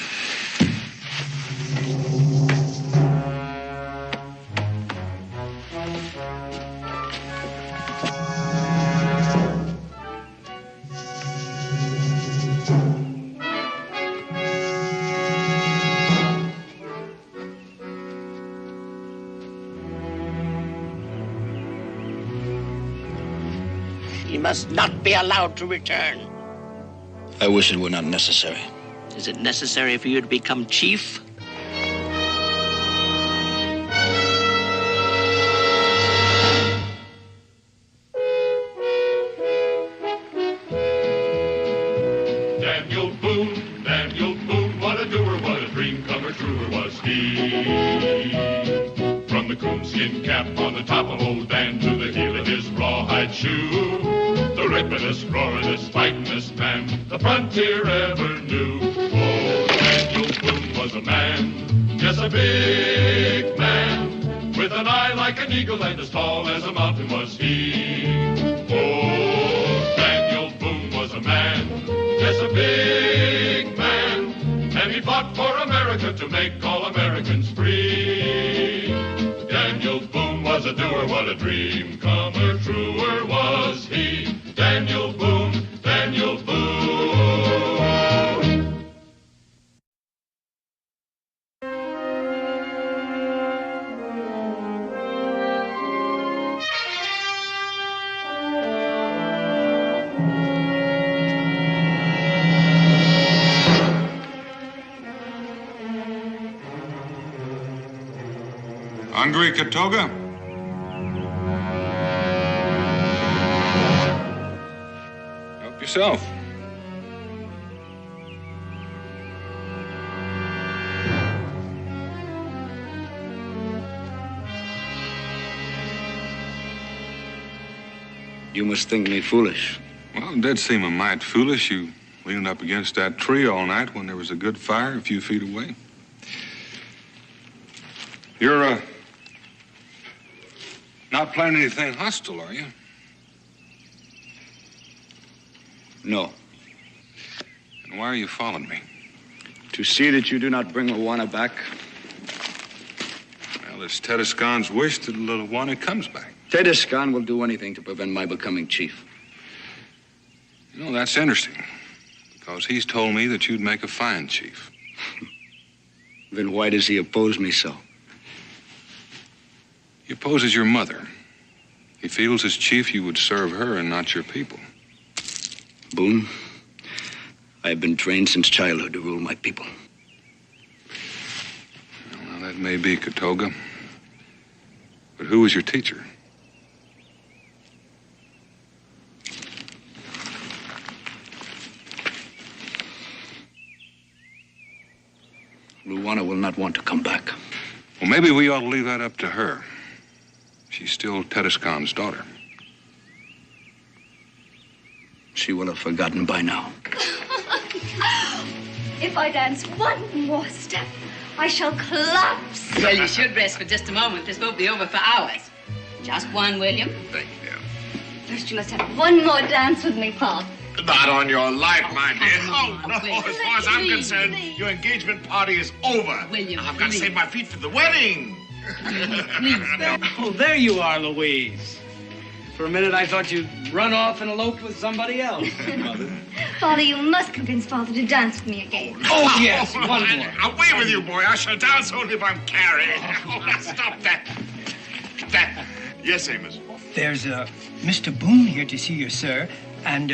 He must not be allowed to return. I wish it were not necessary. Is it necessary for you to become chief? Daniel Boone, what a doer, what a dream comer, truer was he. From the coonskin cap on the top of old Dan to the heel of his rawhide shoe, the rippenest, roaringest, fightingest man the frontier ever knew. Oh, Daniel Boone was a man, yes, a big man, with an eye like an eagle and as tall as a mountain was he. Oh, Daniel Boone was a man, yes, a big man, and he fought for America to make all Americans free. Daniel Boone was a doer, what a dream comer, truer was he. Daniel Boone, Daniel Boone. Hungry, Katoga? Help yourself. You must think me foolish. Well, it did seem a mite foolish. You leaning up against that tree all night when there was a good fire a few feet away. You're, not planning anything hostile, are you? No. And why are you following me? To see that you do not bring Luana back. Well, it's Tedescon's wish that Luana comes back. Tedescan will do anything to prevent my becoming chief. You know, that's interesting. Because he's told me that you'd make a fine chief. Then why does he oppose me so? He opposes your mother. He feels as chief you would serve her and not your people. Boone, I have been trained since childhood to rule my people. Well, that may be, Katoga. But who was your teacher? Luana will not want to come back. Well, maybe we ought to leave that up to her. She's still Tedescon's daughter. She will have forgotten by now. If I dance one more step, I shall collapse. Well, you should rest for just a moment. This won't be over for hours. Just one, William. Thank you. First, you must have one more dance with me, Pa. Not on your life, my dear. Oh, no. William, As far as I'm please, concerned, please. your engagement party is over. William, I've got to please. save my feet for the wedding. Please. Oh, there you are, Louise. For a minute, I thought you'd run off and eloped with somebody else, Mother. Father, you must convince Father to dance with me again. Oh, yes, one more. Away with you, boy. I shall dance only if I'm carried. Stop that. That. Yes, Amos. There's Mr. Boone here to see you, sir, and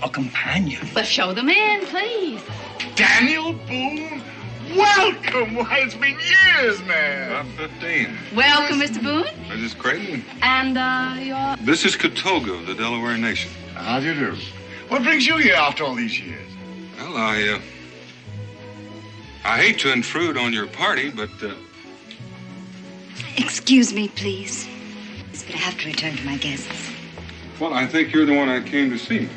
a companion. Well, show them in, please. Daniel Boone? Welcome. Why, it's been years, man. About 15. Welcome, Mr. Boone. This is Creighton. And, your... This is Katoga of the Delaware Nation. How do you do? What brings you here after all these years? Well, I hate to intrude on your party, but, Excuse me, please. But I have to return to my guests. well, I think you're the one I came to see.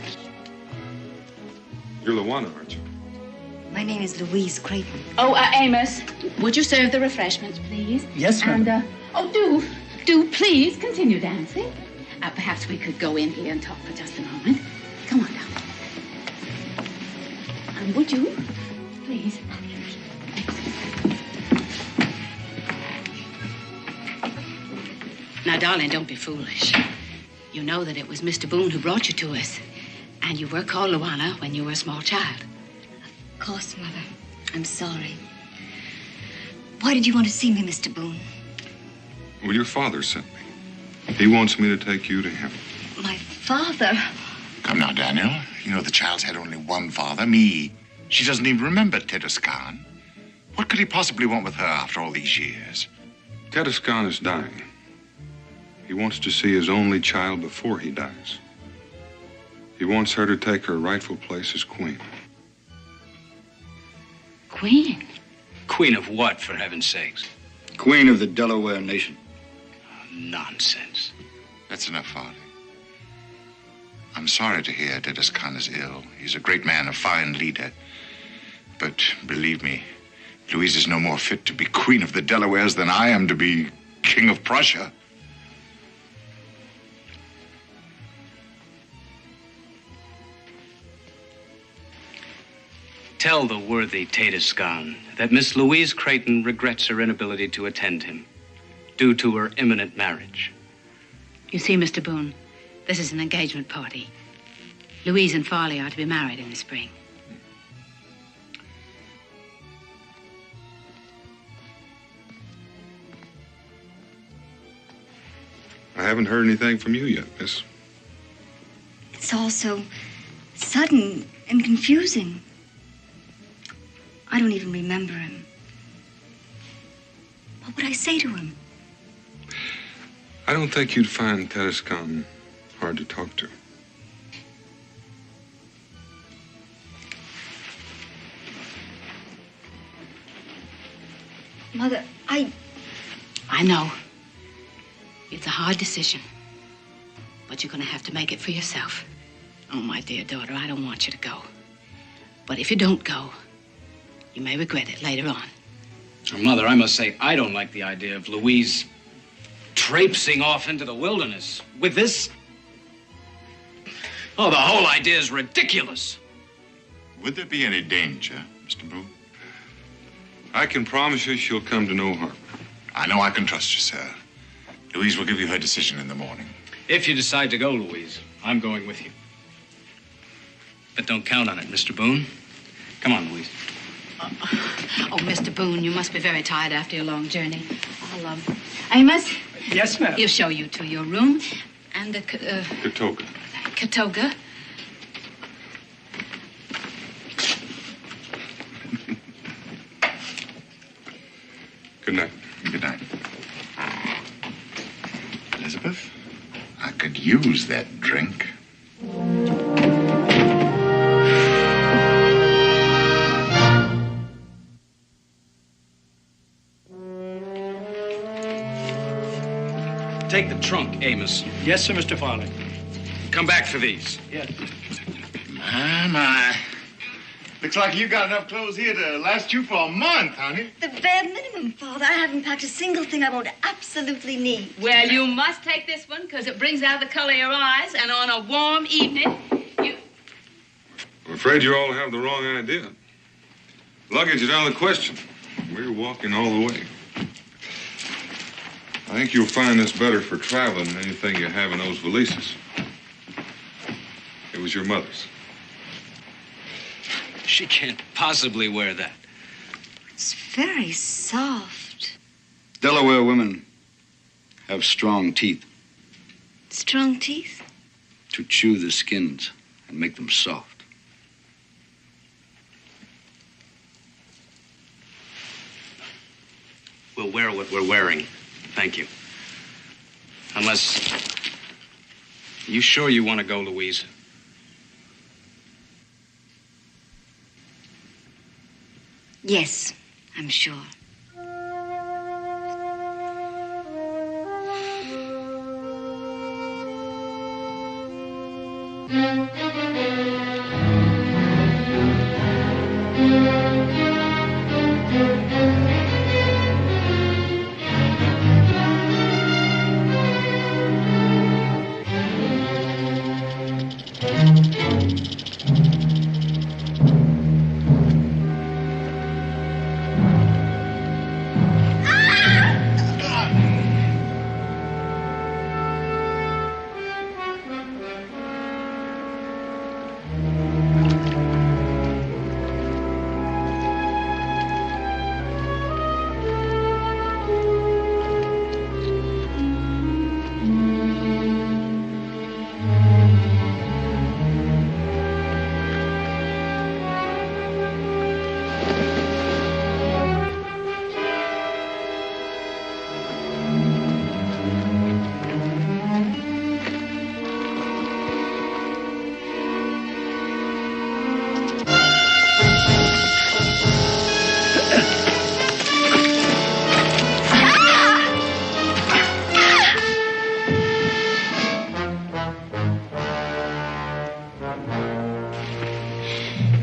You're Luana, aren't you? My name is Louise Creighton. Oh, Amos, would you serve the refreshments, please? Yes, ma'am. And, do please continue dancing. Perhaps we could go in here and talk for just a moment. Come on down. And would you, please? Now, darling, don't be foolish. You know that it was Mr. Boone who brought you to us. And you were called Luana when you were a small child. Of course, Mother. I'm sorry. Why did you want to see me, Mr. Boone? Well, your father sent me. He wants me to take you to him. My father? Come now, Daniel. You know the child's had only one father, me. She doesn't even remember Tedescan. What could he possibly want with her after all these years? Tedescan is dying. He wants to see his only child before he dies. He wants her to take her rightful place as queen. Queen? Queen of what, for heaven's sakes? Queen of the Delaware Nation. Nonsense. That's enough, Father. I'm sorry to hear Tedescan is ill. He's a great man, a fine leader. But believe me, Louise is no more fit to be Queen of the Delawares than I am to be King of Prussia. Tell the worthy Tedescan that Miss Louise Creighton regrets her inability to attend him due to her imminent marriage. You see, Mr. Boone, this is an engagement party. Louise and Farley are to be married in the spring. I haven't heard anything from you yet, miss. It's all so sudden and confusing. I don't even remember him. What would I say to him? I don't think you'd find Tedescan hard to talk to. Mother, I know. It's a hard decision. but you're going to have to make it for yourself. Oh, my dear daughter, I don't want you to go. But if you don't go, you may regret it later on. Mother, I must say, I don't like the idea of Louise traipsing off into the wilderness with this. Oh, the whole idea is ridiculous. Would there be any danger, Mr. Boone? I can promise you she'll come to no harm. I know I can trust you, sir. Louise will give you her decision in the morning. If you decide to go, Louise, I'm going with you. But don't count on it, Mr. Boone. Come on, Louise. Oh, Mr. Boone, you must be very tired after your long journey. I'll, Amos? Yes, ma'am. He'll show you to your room and the, Katoga. Katoga. Good night. Good night. Elizabeth, I could use that drink. Take the trunk, Amos. Yes, sir, Mr. Farley. Come back for these. Yes. My. Looks like you got enough clothes here to last you for a month, honey. The bare minimum, Father. I haven't packed a single thing I won't absolutely need. Well, you must take this one because it brings out the color of your eyes, and on a warm evening, I'm afraid you all have the wrong idea. Luggage is out of the question. We're walking all the way. I think you'll find this better for traveling than anything you have in those valises. It was your mother's. She can't possibly wear that. It's very soft. Delaware women have strong teeth Strong teeth? to chew the skins and make them soft. We'll wear what we're wearing. Thank you. Unless... You sure you want to go, Louise? Yes, I'm sure.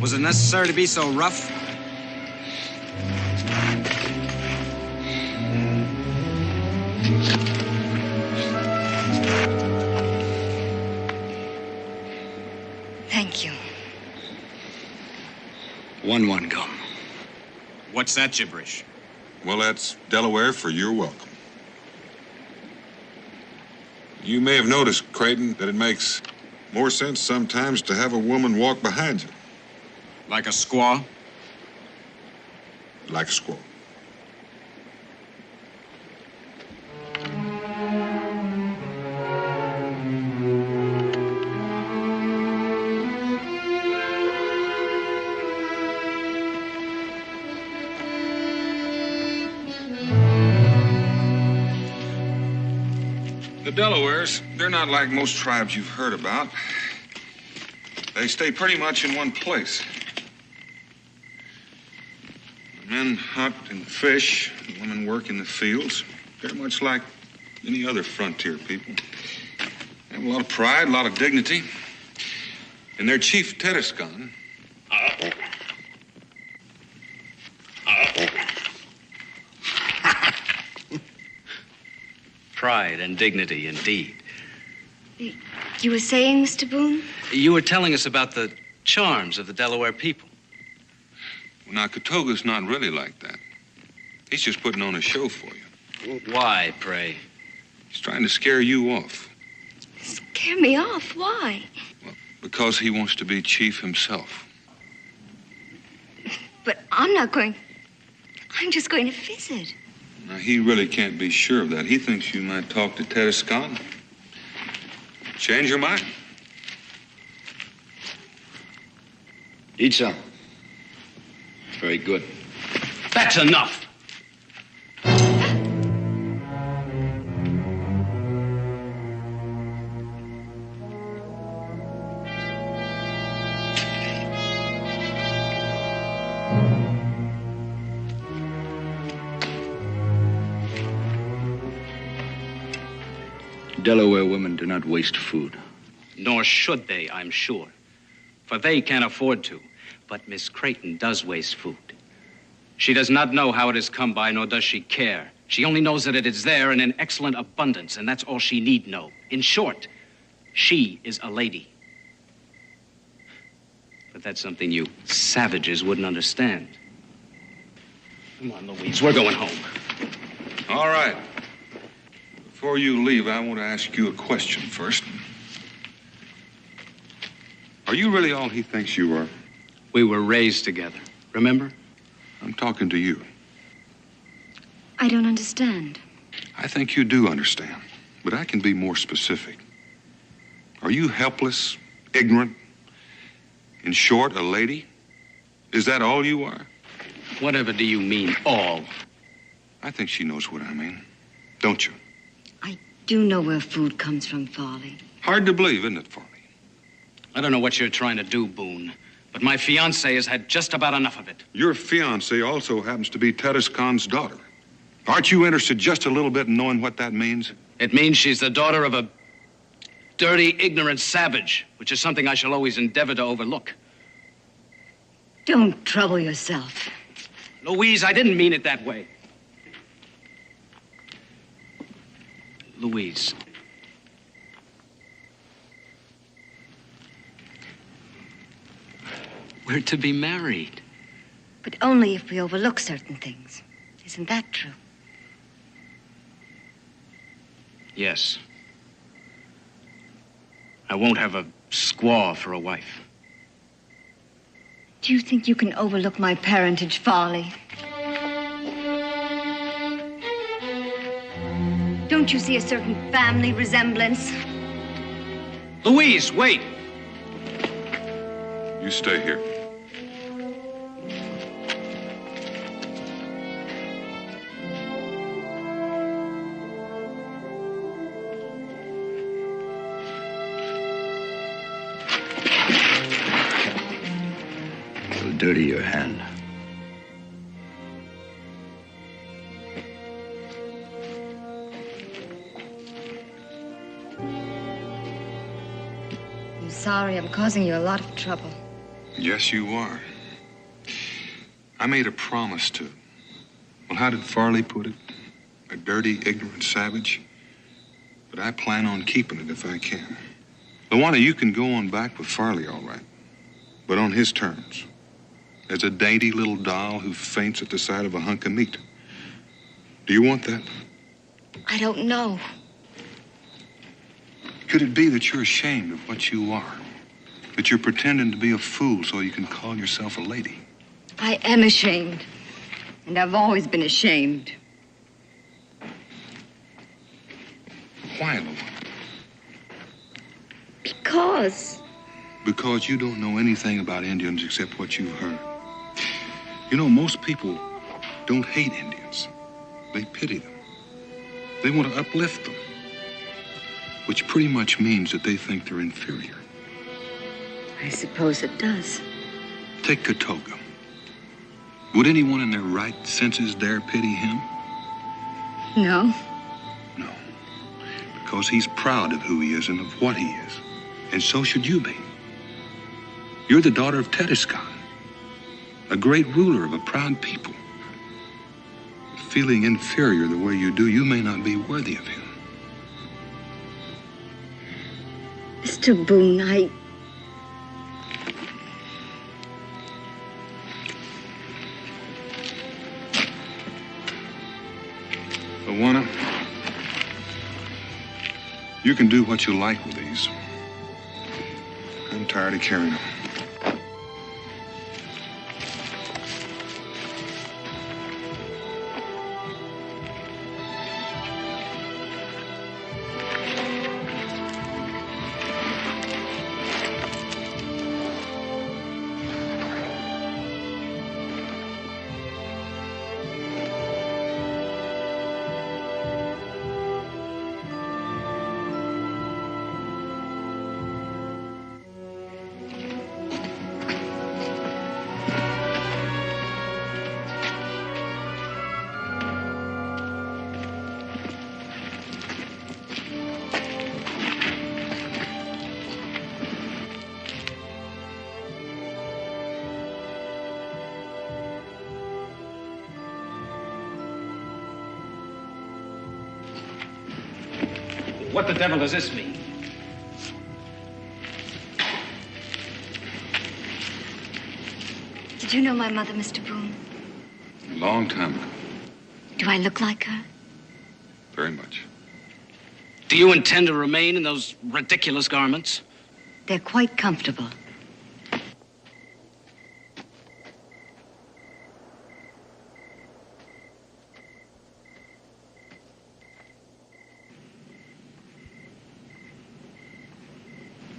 Was it necessary to be so rough? Thank you. 1-1 gum. What's that gibberish? Well, that's Delaware for you're welcome. You may have noticed, Creighton, that it makes more sense sometimes to have a woman walk behind you. Like a squaw? Like a squaw. The Delawares, they're not like most tribes you've heard about. They stay pretty much in one place. The men hunt and fish, the women work in the fields. They're much like any other frontier people. They have a lot of pride, a lot of dignity. And their chief, Tedescon, Pride and dignity, indeed. You were saying, Mr. Boone? You were telling us about the charms of the Delaware people. well, now, Katoga's not really like that. He's just putting on a show for you. Why, pray? He's trying to scare you off Scare me off. Why? because he wants to be chief himself. But I'm not going. I'm just going to visit. Now, he really can't be sure of that. He thinks you might talk to Tedescon. Change your mind. Eat some. Very good. That's enough. Delaware women do not waste food. Nor should they, I'm sure. For they can't afford to. But Miss Creighton does waste food. She does not know how it has come by, nor does she care. She only knows that it is there and in excellent abundance, and that's all she need know. In short, she is a lady. But that's something you savages wouldn't understand. Come on, Louise, we're going home. All right. Before you leave, I want to ask you a question first. Are you really all he thinks you are? We were raised together, remember? I'm talking to you. I don't understand. I think you do understand, but I can be more specific. Are you helpless, ignorant, in short, a lady? Is that all you are? Whatever do you mean, all? I think she knows what I mean, don't you? I do know where food comes from, Farley. Hard to believe, isn't it, Farley? I don't know what you're trying to do, Boone, but my fiancée has had just about enough of it. Your fiancée also happens to be Tedescon's daughter. Aren't you interested just a little bit in knowing what that means? It means she's the daughter of a dirty, ignorant savage, which is something I shall always endeavor to overlook. Don't trouble yourself. Louise, I didn't mean it that way. Louise. We're to be married. But only if we overlook certain things. Isn't that true? Yes. I won't have a squaw for a wife. Do you think you can overlook my parentage, Farley? Don't you see a certain family resemblance? Louise, wait! You stay here. It'll dirty your hand. I'm sorry I'm causing you a lot of trouble. Yes, you are. I made a promise to, well, how did Farley put it? A dirty, ignorant savage. But I plan on keeping it if I can. Luana, you can go on back with Farley, all right, but on his terms. As a dainty little doll who faints at the sight of a hunk of meat. Do you want that? I don't know. Could it be that you're ashamed of what you are? That you're pretending to be a fool so you can call yourself a lady? I am ashamed. And I've always been ashamed. Why, Luana? Because you don't know anything about Indians except what you've heard. You know, most people don't hate Indians. They pity them. They want to uplift them. Which pretty much means that they think they're inferior. I suppose it does. Take Katoga. Would anyone in their right senses dare pity him? No. because he's proud of who he is and of what he is. And so should you be. You're the daughter of Tedescon, a great ruler of a proud people. Feeling inferior the way you do, you may not be worthy of him. Mr. Boone, Luana, you can do what you like with these. I'm tired of carrying them. What the devil does this mean? did you know my mother, Mr. Boone? A long time ago. Do I look like her? Very much. Do you intend to remain in those ridiculous garments? They're quite comfortable.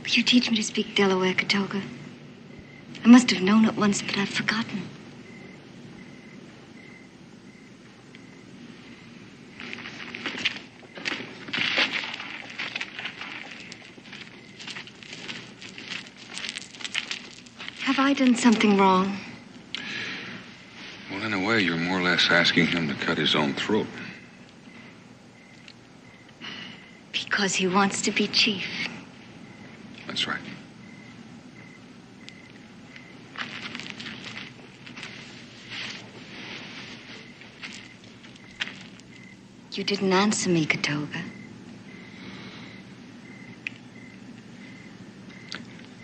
Will you teach me to speak Delaware, Katoga? I must have known it once, but I've forgotten. Have I done something wrong? Well, in a way, you're more or less asking him to cut his own throat. Because he wants to be chief. That's right. You didn't answer me, Katoga.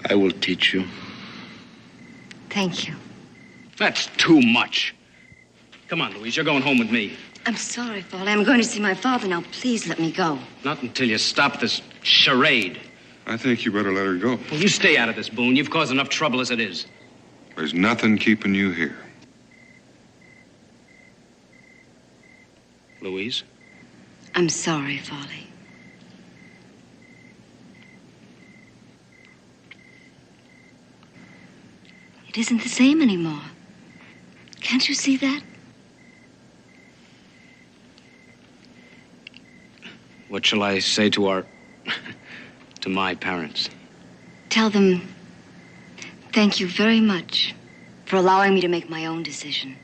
I will teach you. Thank you. That's too much. Come on, Louise, you're going home with me. I'm sorry, Foley. I'm going to see my father now. Please let me go. Not until you stop this charade. I think you better let her go. Well, you stay out of this, Boone. You've caused enough trouble as it is. There's nothing keeping you here. Louise? I'm sorry, Foley. It isn't the same anymore. Can't you see that? What shall I say to our... to my parents? Tell them thank you very much for allowing me to make my own decision.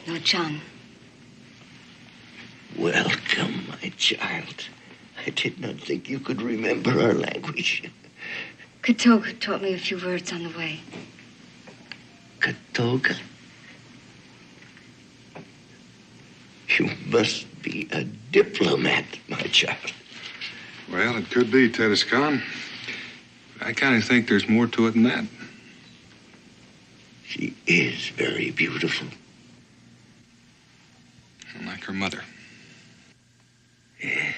No, John. Welcome, my child. I did not think you could remember our language. Katoga taught me a few words on the way. Katoga? You must be be a diplomat, my child. Well, it could be, Titus Khan. I kind of think there's more to it than that. She is very beautiful. Like her mother. Yeah.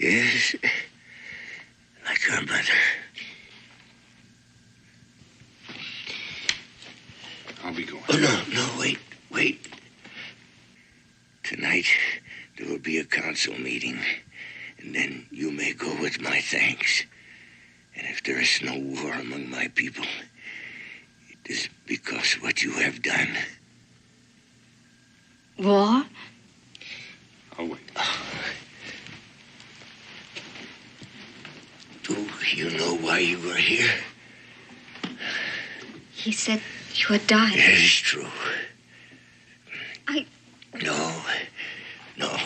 Yes, like her mother. I'll be going. Oh, no, wait. Tonight, there will be a council meeting, and then you may go with my thanks. And if there is no war among my people, it is because of what you have done. War? I'll wait. Do you know why you were here? He said you had died. It is true. No.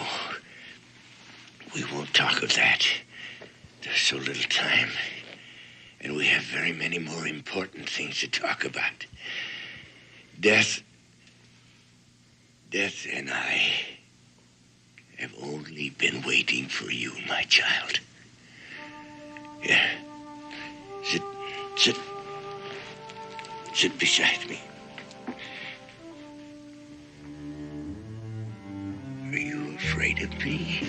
We won't talk of that. There's so little time. And we have very many more important things to talk about. Death and I have only been waiting for you, my child. Yeah. Sit beside me. Are you afraid of me?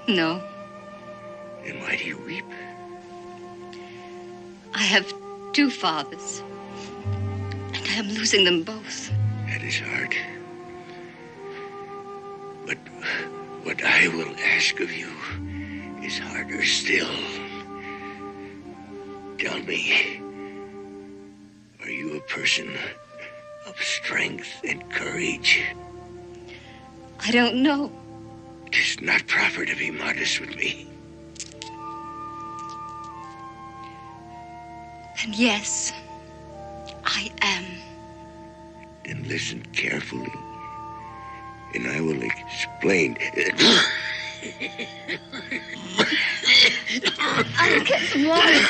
No. Then why do you weep? I have 2 fathers, and I am losing them both. That is hard. But what I will ask of you is harder still. Tell me, are you a person of strength and courage? I don't know. It is not proper to be modest with me. And yes, I am. Then listen carefully, and I will explain. I'll get some water.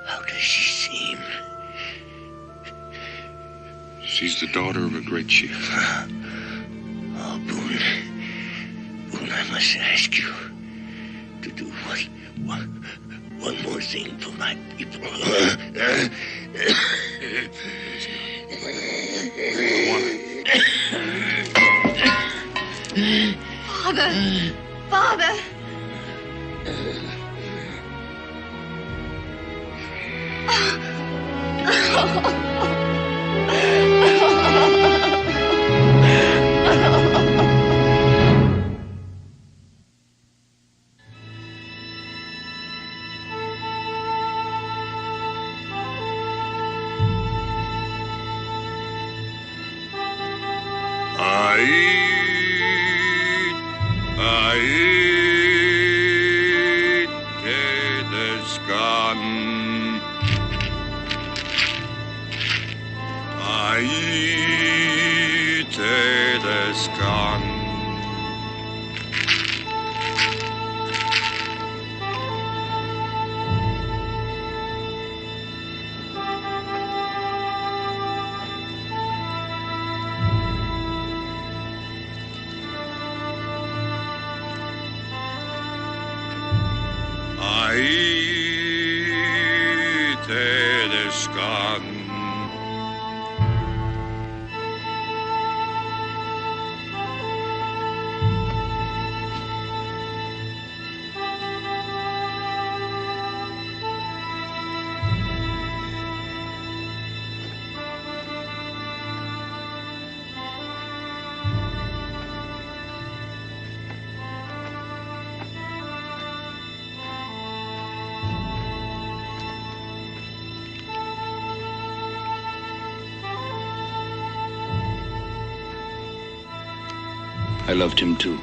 How does she seem? She's the daughter of a great chief. Oh, Boone, I must ask you to do one more thing for my people. Father! I loved him too.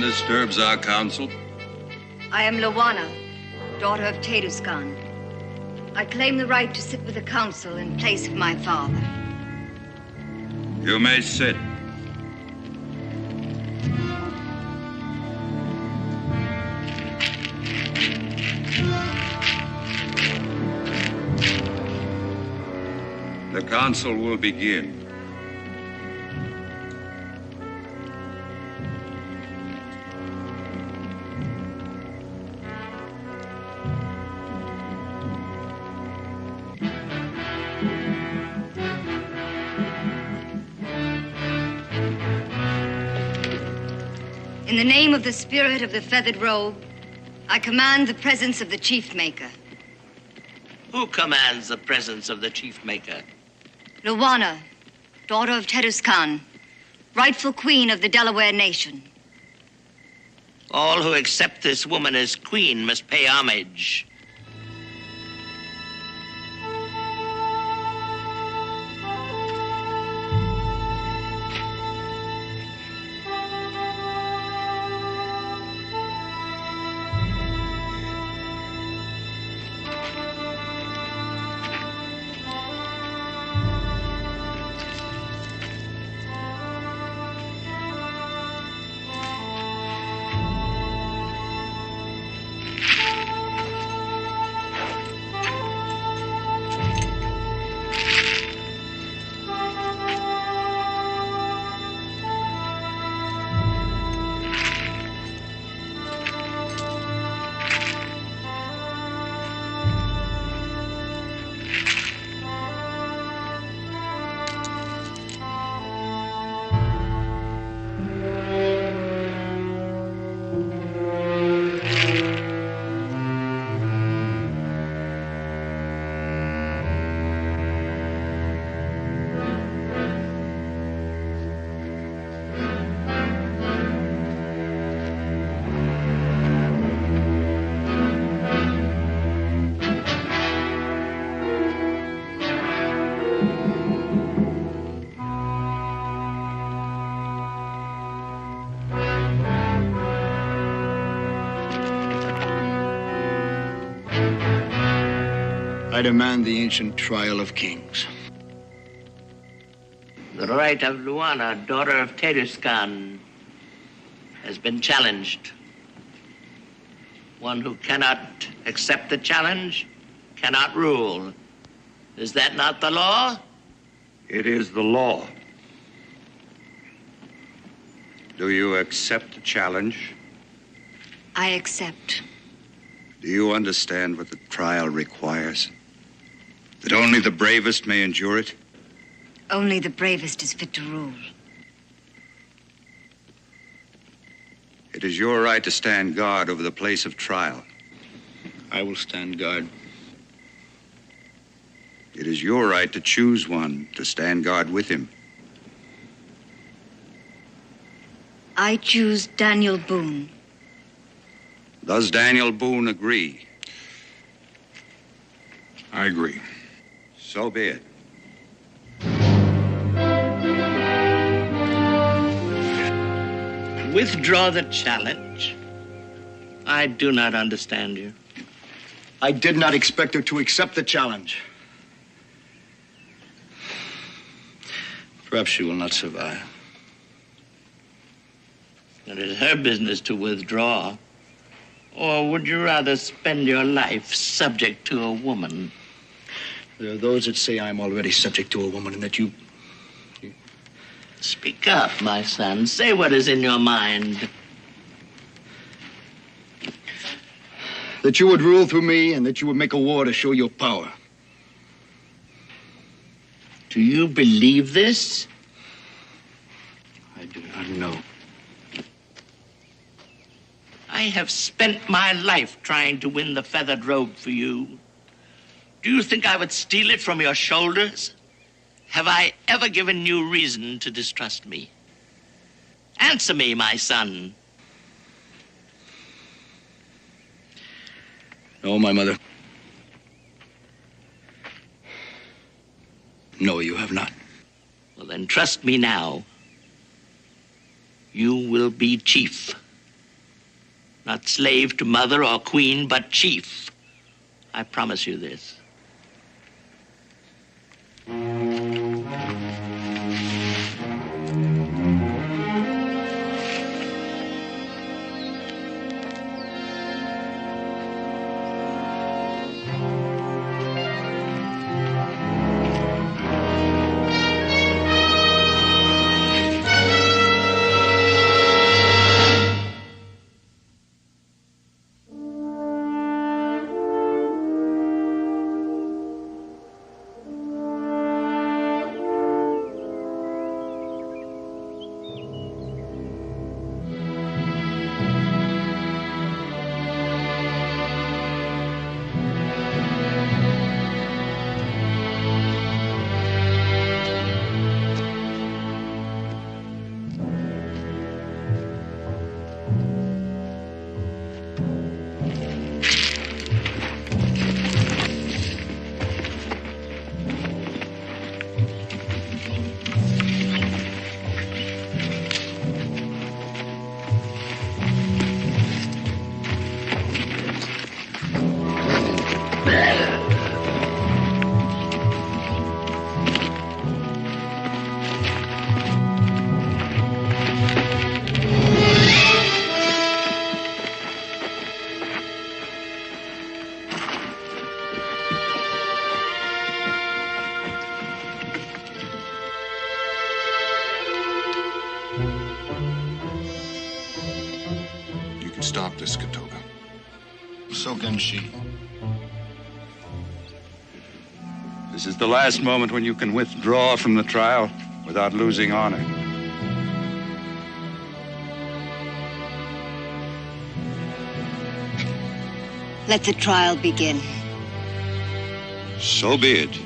Disturbs our council. I am Lawana, daughter of Teduskan. I claim the right to sit with the council in place of my father. You may sit. The council will begin. In the name of the spirit of the feathered robe, I command the presence of the chief maker. Who commands the presence of the chief maker? Lawana, daughter of Teduskan, rightful queen of the Delaware nation. All who accept this woman as queen must pay homage. I demand the ancient trial of kings. The right of Luana, daughter of Teduskan, has been challenged. One who cannot accept the challenge cannot rule. Is that not the law? It is the law. Do you accept the challenge? I accept. Do you understand what the trial requires? That only the bravest may endure it? Only the bravest is fit to rule. It is your right to stand guard over the place of trial. I will stand guard. It is your right to choose one to stand guard with him. I choose Daniel Boone. Does Daniel Boone agree? I agree. So be it. Withdraw the challenge. I do not understand you. I did not expect her to accept the challenge. Perhaps she will not survive. It is her business to withdraw. Or would you rather spend your life subject to a woman? There are those that say I'm already subject to a woman and that you... Speak up, my son. Say what is in your mind. That you would rule through me and that you would make a war to show your power. Do you believe this? I do not know. I have spent my life trying to win the feathered robe for you. Do you think I would steal it from your shoulders? Have I ever given you reason to distrust me? Answer me, my son. No, my mother. No, you have not. Well, then trust me now. You will be chief. Not slave to mother or queen, but chief. I promise you this. Stop this, Katoga. So can she. This is the last moment when you can withdraw from the trial without losing honor. Let the trial begin. So be it.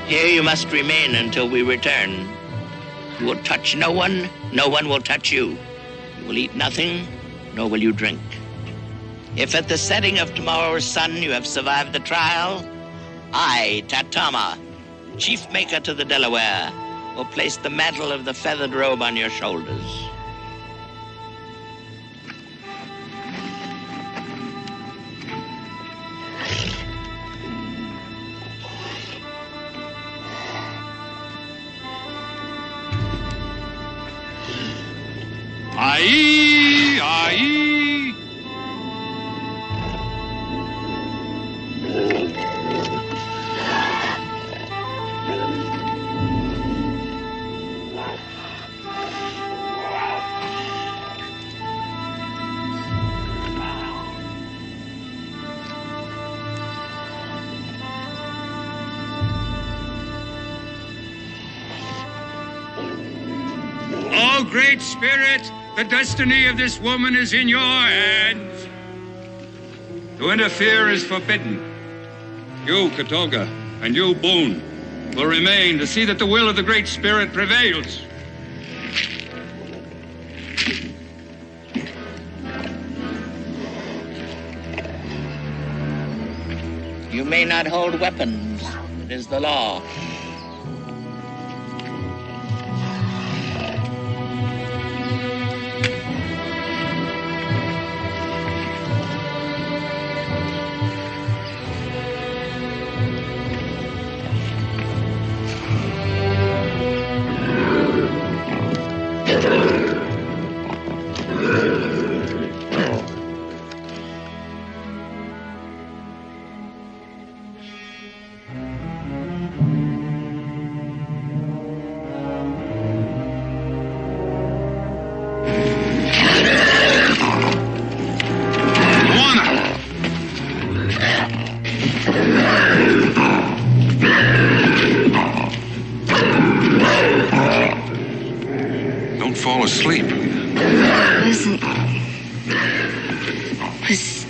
Here you must remain until we return. You will touch no one, no one will touch you. You will eat nothing, nor will you drink. If at the setting of tomorrow's sun you have survived the trial, I, Tatama, chief maker to the Delaware, will place the mantle of the feathered robe on your shoulders. Aye, aye. Oh, Great Spirit, the destiny of this woman is in your hands. To interfere is forbidden. You, Katoga, and you, Boone, will remain to see that the will of the Great Spirit prevails. You may not hold weapons. It is the law.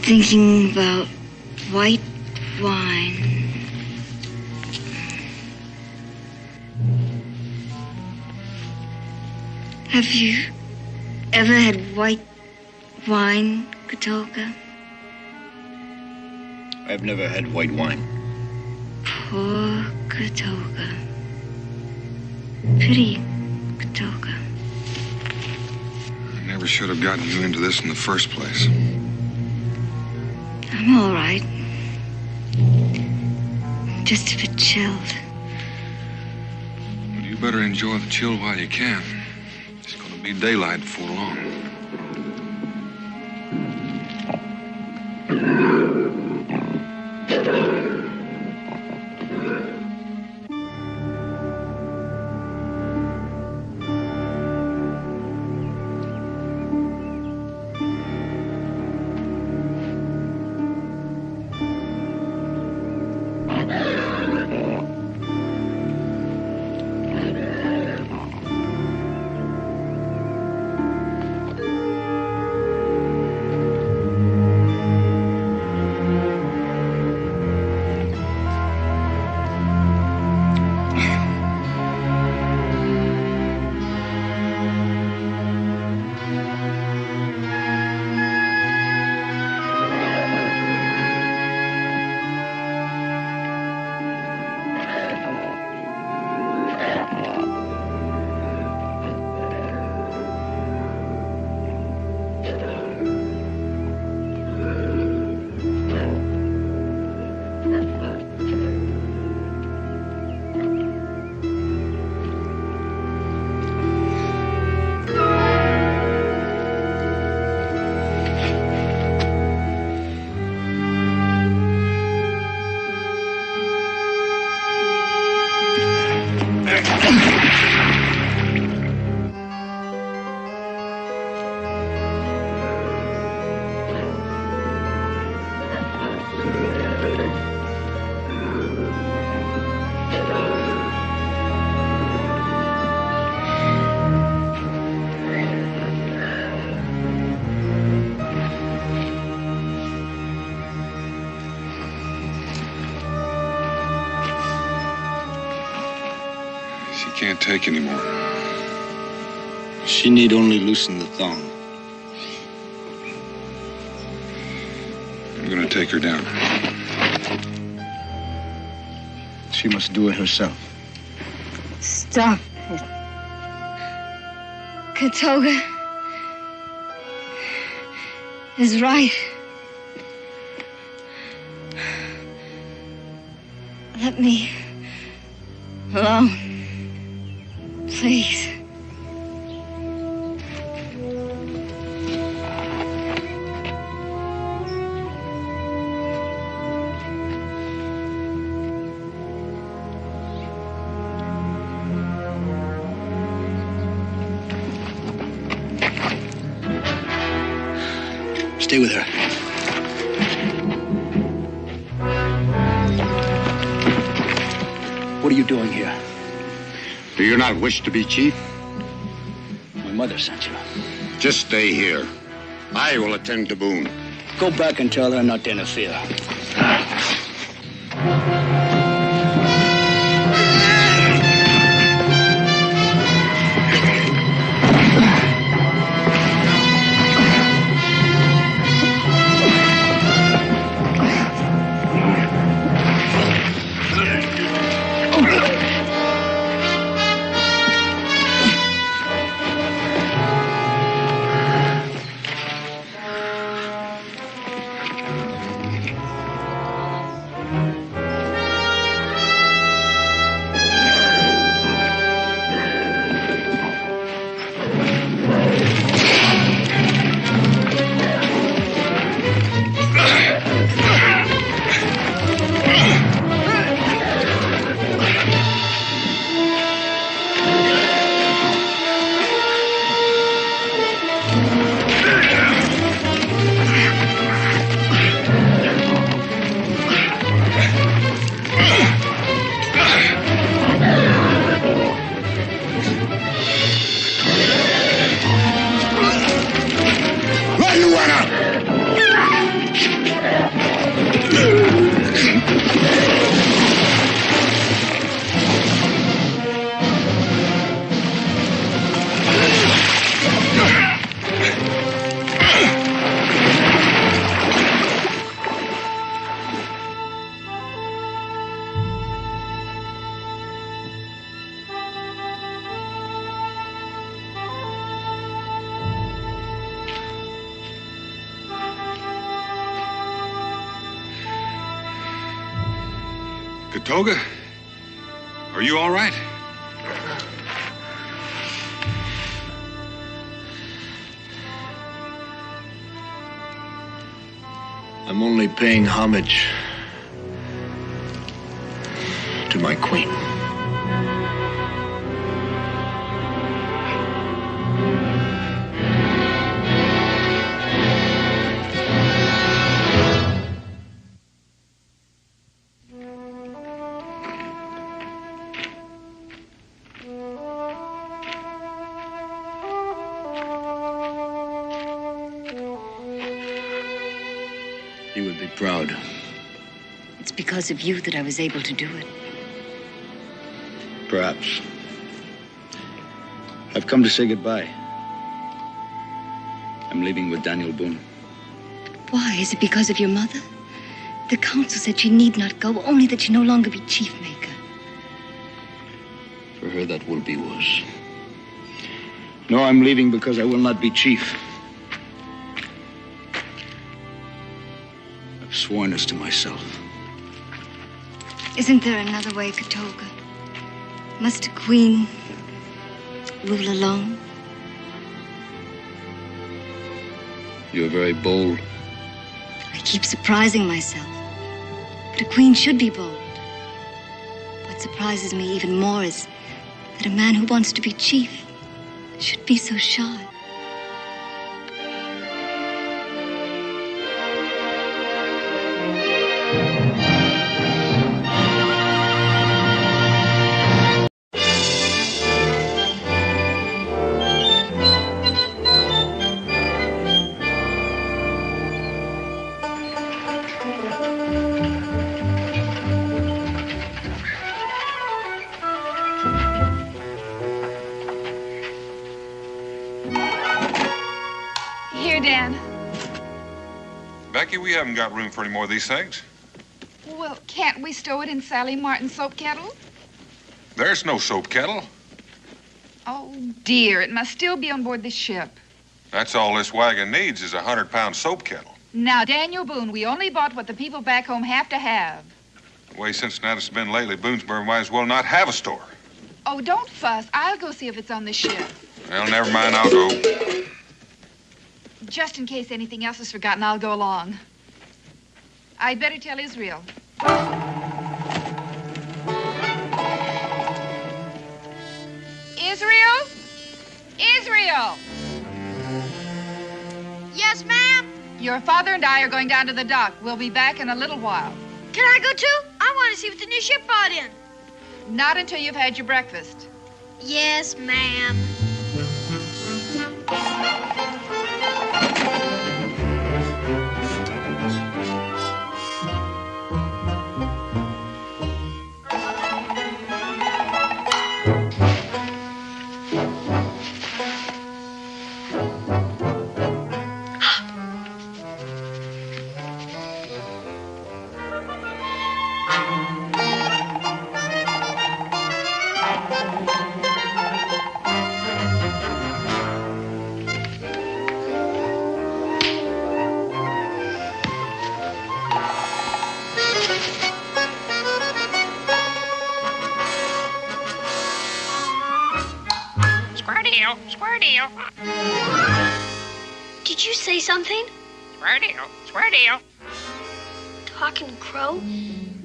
thinking about white wine. Have you ever had white wine, Katolka? I've never had white wine. Poor Katolka. Pity Katolka. I never should have gotten you into this in the first place. I'm all right. Just a bit chilled. Well, you better enjoy the chill while you can. It's going to be daylight before long. Can't take anymore. She need only loosen the thong. I'm gonna take her down. She must do it herself. Stop it. Katolka is right. Let me alone. Please. Stay with her. What are you doing here? Do you not wish to be chief? My mother sent you. Just stay here. I will attend to Boone. Go back and tell her not to interfere. Katoga, are you all right? I'm only paying homage to my queen. You would be proud. It's because of you that I was able to do it. Perhaps. I've come to say goodbye. I'm leaving with Daniel Boone. Why? Is it because of your mother? The council said she need not go, only that she no longer be chief maker. For her, that will be worse. No, I'm leaving because I will not be chief. I've sworn this to myself. Isn't there another way, Katoga? Must a queen rule alone? You're very bold. I keep surprising myself. But a queen should be bold. What surprises me even more is that a man who wants to be chief should be so shy. Becky, we haven't got room for any more of these things. Well, can't we stow it in Sally Martin's soap kettle? There's no soap kettle. Oh, dear, it must still be on board the ship. That's all this wagon needs is a 100-pound soap kettle. Now, Daniel Boone, we only bought what the people back home have to have. The way Cincinnati's been lately, Boonesboro might as well not have a store. Oh, don't fuss. I'll go see if it's on the ship. Well, never mind, I'll go. Just in case anything else is forgotten, I'll go along. I'd better tell Israel. Israel? Israel! Yes, ma'am? Your father and I are going down to the dock. We'll be back in a little while. Can I go too? I want to see what the new ship brought in. Not until you've had your breakfast. Yes, ma'am. Square deal. Did you say something? Square deal. Talking crow?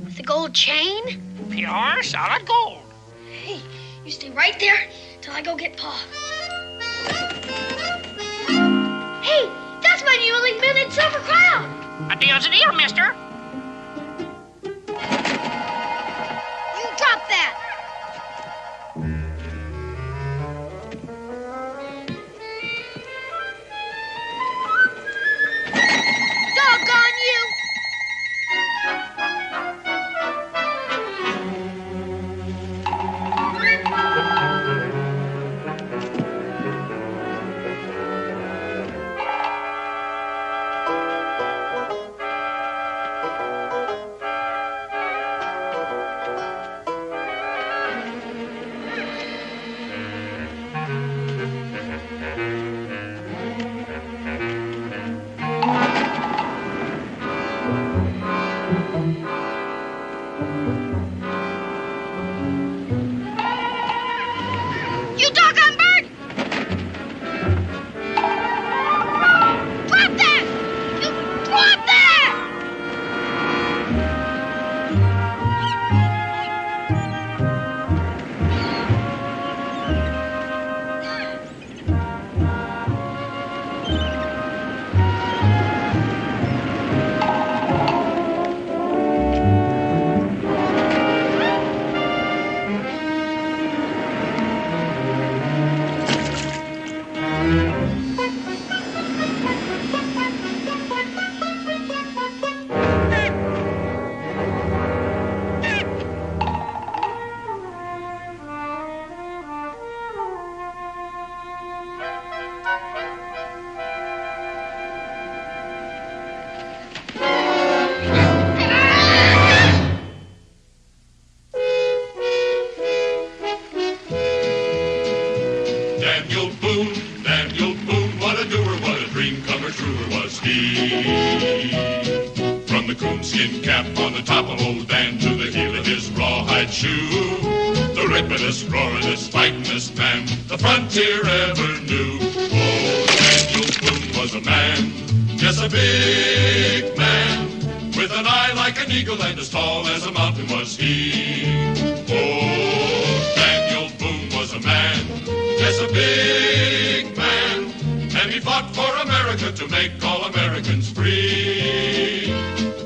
With a gold chain? Pure solid gold. Hey, you stay right there till I go get Pa. Hey, that's my new minted silver crown. A deal's a deal, mister. You drop that. Doggone you! truer was he. From the coonskin cap on the top of old Dan to the heel of his rawhide shoe, the ripperest, roaringest, fightingest man the frontier ever knew. Oh, Daniel Boone was a man, yes, a big man, with an eye like an eagle and as tall as a mountain was he. Oh, Daniel Boone was a man, yes, a big man, and he fought for America to make all Americans free.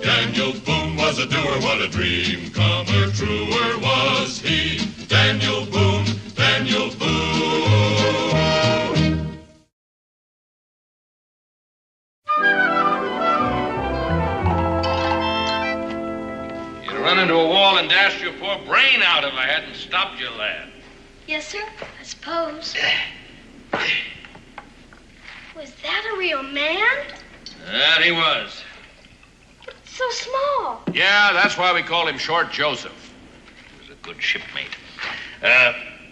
Daniel Boone was a doer, what a dream comer, truer was he. Daniel Boone, Daniel Boone. You'd run into a wall and dashed your poor brain out if I hadn't stopped you, lad. Yes, sir, I suppose. Was that a real man? That he was. So small. Yeah, that's why we call him Short Joseph. He was a good shipmate.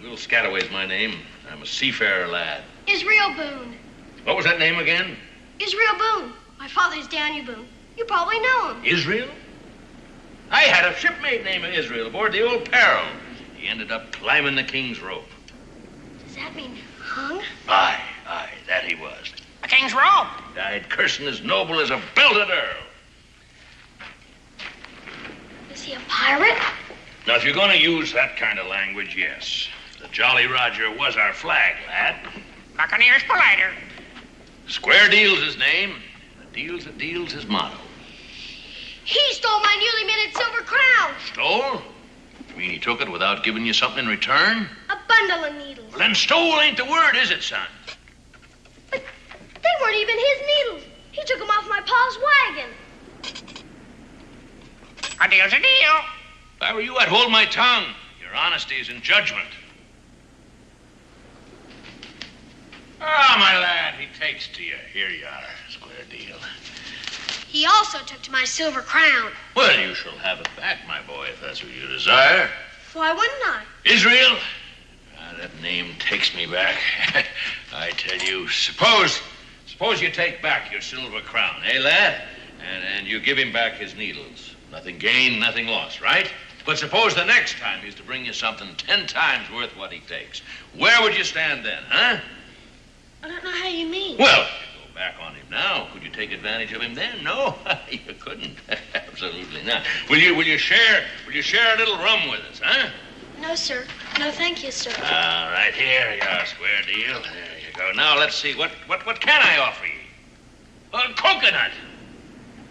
Will Scataway's my name. I'm a seafarer lad. Israel Boone. What was that name again? Israel Boone. My father's Daniel Boone. You probably know him. Israel? I had a shipmate named Israel aboard the old Peril. He ended up climbing the King's rope. Does that mean hung? Aye, that he was. The King's rope. Died cursing as noble as a belted earl. Is he a pirate? Now, if you're going to use that kind of language, yes. The Jolly Roger was our flag, lad. Buccaneers politer. Square Deal's his name. A deal's a deal's his motto. He stole my newly minted silver crown. Stole? You mean he took it without giving you something in return? A bundle of needles. Well, then stole ain't the word, is it, son? But they weren't even his needles. He took them off my pa's wagon. A deal's a deal. If I were you, I'd hold my tongue. Your honesty is in judgment. Ah, my lad, he takes to you. Here you are, Square Deal. He also took to my silver crown. Well, you shall have it back, my boy, if that's what you desire. Why wouldn't I? Israel? That name takes me back. I tell you, suppose you take back your silver crown, eh, lad? And you give him back his needles. Nothing gained, nothing lost, right? But suppose the next time he's to bring you something 10 times worth what he takes. Where would you stand then, huh? I don't know how you mean. Well, you go back on him now. Could you take advantage of him then? No, you couldn't. Absolutely not. Will you share a little rum with us, huh? No, sir. No, thank you, sir. All right, here you are, Square Deal. There you go. Now, let's see. What can I offer you? Coconut.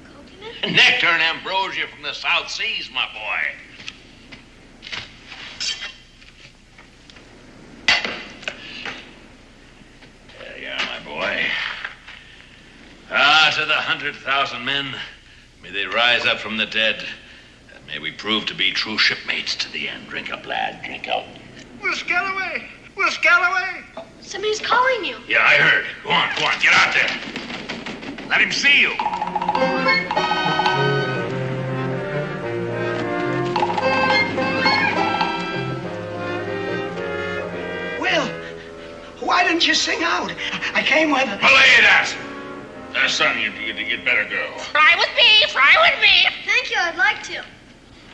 Coconut? Nectar and ambrosia from the South Seas, my boy. There you are, my boy. To the 100,000 men, may they rise up from the dead. And may we prove to be true shipmates to the end. Drink up, lad. Drink up. Will Scalloway! Will Scalloway! Somebody's calling you. Yeah, I heard. Go on. Get out there. Let him see you. Will, why didn't you sing out? I came with... Belay that! Son, you'd better go. Fly with me! Fly with me! Thank you, I'd like to.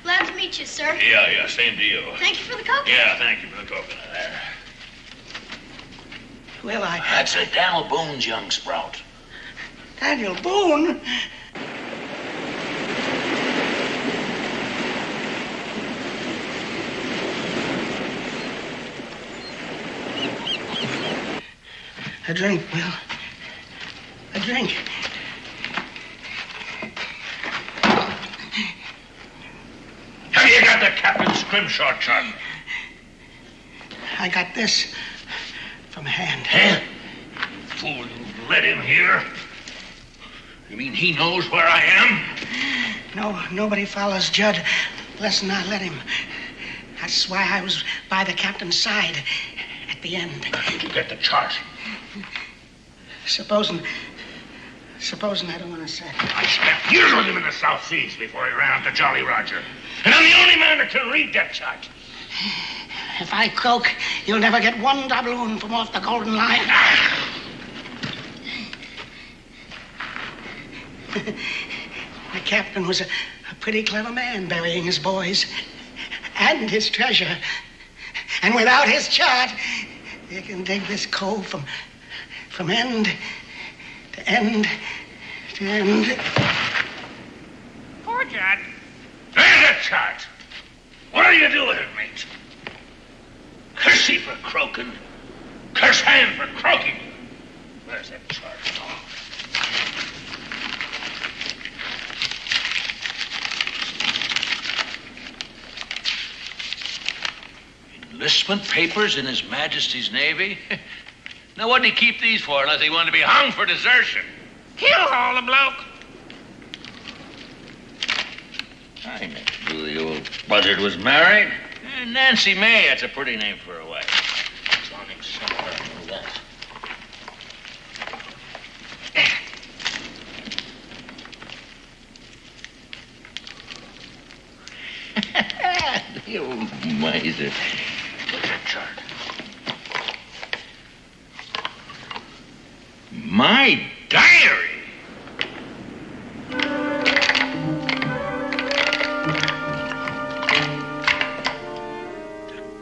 Glad to meet you, sir. Yeah, same deal. Thank you for the coconut. Yeah, thank you for the coconut there. Well, That's a Daniel Boone's young sprout. Daniel Boone? A drink, Will. A drink. Have you got the captain's scrimshaw chart? I got this from hand. Huh? Fool, you let him here? You mean he knows where I am? No, nobody follows Judd less than I let him. That's why I was by the captain's side at the end. How did you get the chart? Supposing I don't want to say. I spent years with him in the South Seas before he ran out to Jolly Roger. And I'm the only man that can read that chart. If I croak, you'll never get one doubloon from off the golden line. The captain was a pretty clever man, burying his boys and his treasure. And without his chart, you can dig this cove from end to end to end. Poor Judd. There's a chart. What do you do with it, mate? Curse he for croaking. Curse hand for croaking. Where's that chart? Enlistment papers in His Majesty's Navy? Now, what'd he keep these for unless he wanted to be hung for desertion? He'll haul the bloke. I never knew the old buzzard was married. Nancy May, that's a pretty name for a wife. It's on him somewhere, I know that. The old miser. Look at that chart. My diary!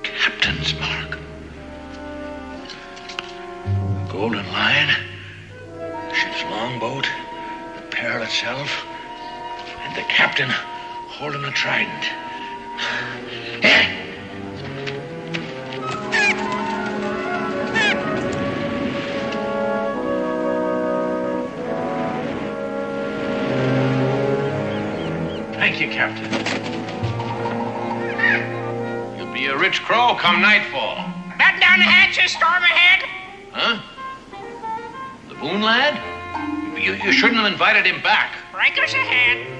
Captain's mark. The Golden Lion, the ship's longboat, the Pearl itself, and the captain holding a trident. Thank you, Captain. You'll be a rich crow come nightfall. Let down the hatches, storm ahead. Huh? The Boone lad? You shouldn't have invited him back. Breakers ahead.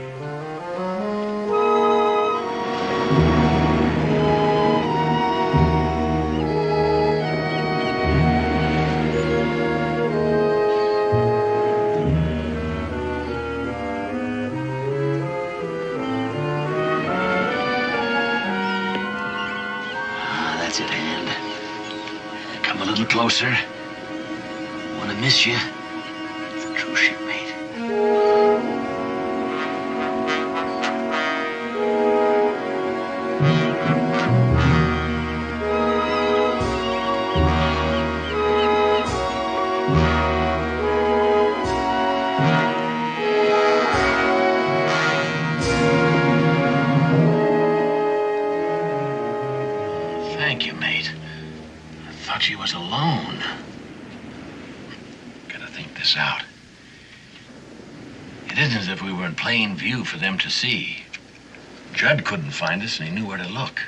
That's at hand. Come a little closer. Want to miss you. It's a true shipmate. Thank you, mate. I thought she was alone. Gotta think this out. It isn't as if we were in plain view for them to see. Judd couldn't find us, and he knew where to look.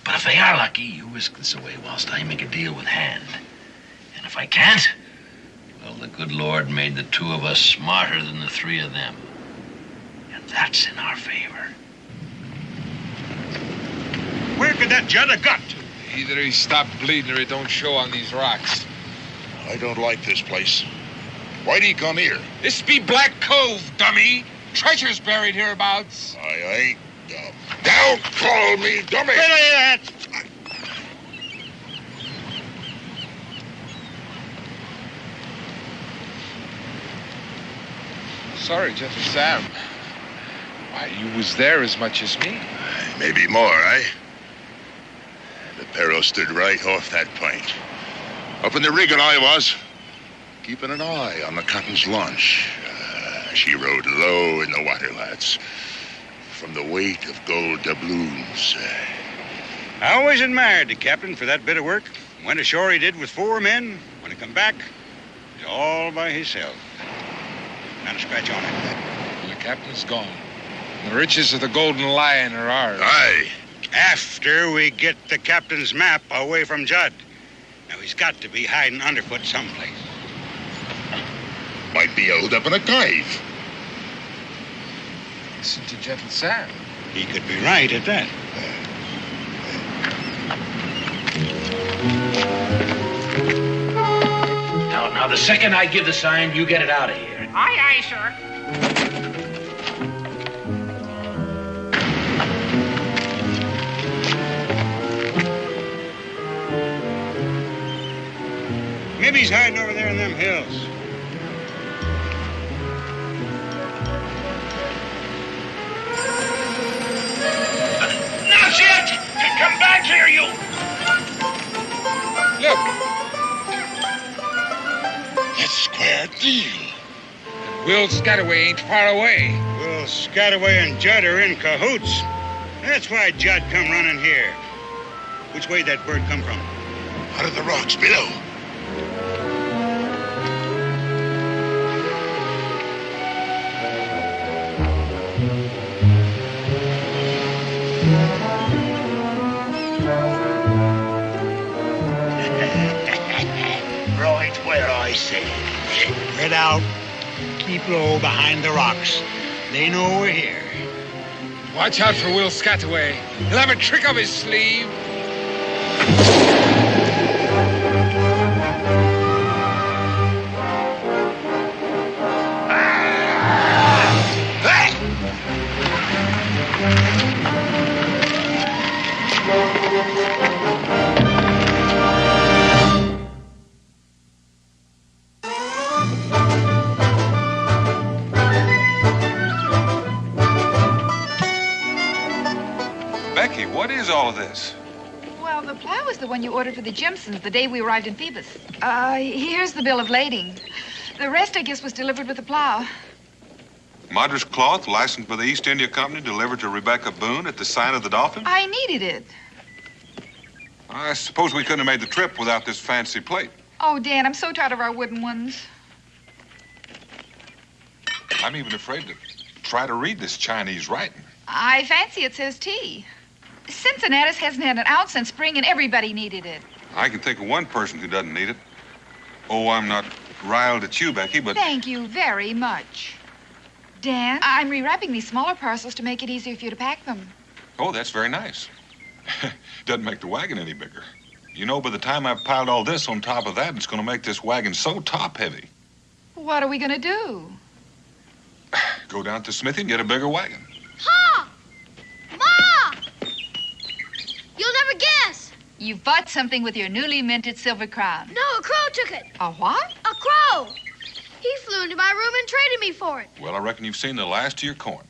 But if they are lucky, you whisk this away whilst I make a deal with Hand. And if I can't, well, the good Lord made the two of us smarter than the three of them. And that's in our favor. Where could that Judd have got to? Either he stopped bleeding or it don't show on these rocks. I don't like this place. Why'd he come here? This be Black Cove, dummy. Treasure's buried hereabouts. I ain't dumb. Don't call me dummy! Sorry, Gentle Sam. Why, you was there as much as me. Maybe more, eh? The Perro stood right off that point. Up in the rigging I was, keeping an eye on the captain's launch. She rode low in the water, lads, from the weight of gold doubloons. I always admired the captain for that bit of work. Went ashore he did with 4 men. When he come back, he's all by himself. Not a scratch on it. And the captain's gone. The riches of the Golden Lion are ours. Aye. After we get the captain's map away from Judd. Now, he's got to be hiding underfoot someplace. Might be held up in a cave. Listen to Gentle Sam. He could be right at that. Now, the second I give the sign, you get it out of here. Aye, aye, sir. Maybe he's hiding over there in them hills. Will Scataway ain't far away. Will Scataway and Judd are in cahoots. That's why Judd come running here. Which way that bird come from? Out of the rocks below. Right where I say. Spread out. Keep low behind the rocks. They know we're here. Watch out for Will Scataway. He'll have a trick up his sleeve. Becky, what is all of this? Well, the plow is the one you ordered for the Jimsons the day we arrived in Phoebus. Here's the bill of lading. The rest, I guess, was delivered with the plow. Madras cloth, licensed by the East India Company, delivered to Rebecca Boone at the sign of the Dolphin? I needed it. I suppose we couldn't have made the trip without this fancy plate. Oh, Dan, I'm so tired of our wooden ones. I'm even afraid to try to read this Chinese writing. I fancy it says tea. Cincinnatus hasn't had an ounce since spring, and everybody needed it. I can think of one person who doesn't need it. Oh, I'm not riled at you, Becky, but... Thank you very much. Dan, I'm rewrapping these smaller parcels to make it easier for you to pack them. Oh, that's very nice. Doesn't make the wagon any bigger. You know, by the time I've piled all this on top of that, it's going to make this wagon so top-heavy. What are we going to do? Go down to the smithy and get a bigger wagon. Pa! Ma! You'll never guess. You bought something with your newly minted silver crown. No, a crow took it. A what? A crow. He flew into my room and traded me for it. Well, I reckon you've seen the last of your coin.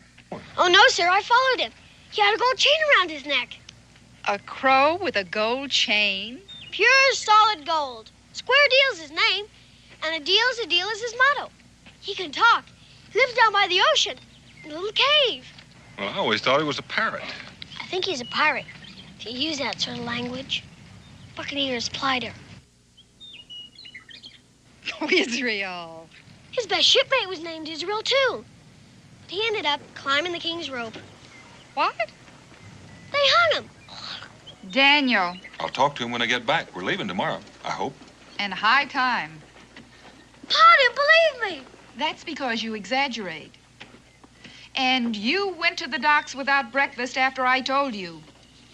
Oh, no, sir. I followed him. He had a gold chain around his neck. A crow with a gold chain? Pure, solid gold. Square Deal's his name, and a deal's his motto. He can talk. He lives down by the ocean in a little cave. Well, I always thought he was a parrot. I think he's a pirate. If you use that sort of language, Buccaneers plighter. Oh, Israel. His best shipmate was named Israel, too. But he ended up climbing the king's rope. What? They hung him. Daniel. I'll talk to him when I get back. We're leaving tomorrow, I hope. And high time. Pa didn't believe me. That's because you exaggerate. And you went to the docks without breakfast after I told you.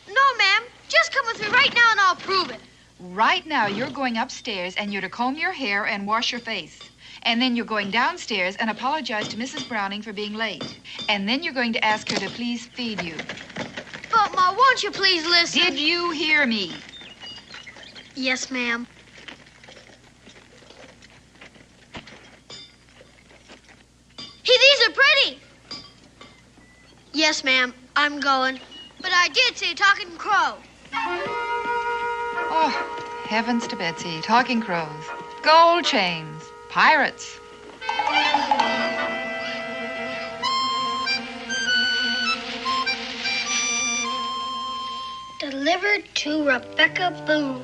No, ma'am. Just come with me right now and I'll prove it. Right now, you're going upstairs and you're to comb your hair and wash your face. And then you're going downstairs and apologize to Mrs. Browning for being late. And then you're going to ask her to please feed you. But, Ma, won't you please listen? Did you hear me? Yes, ma'am. Hey, these are pretty. Yes, ma'am. I'm going. But I did say talking crow. Oh, heavens to Betsy. Talking crows. Gold chains. Pirates. Delivered to Rebecca Boone.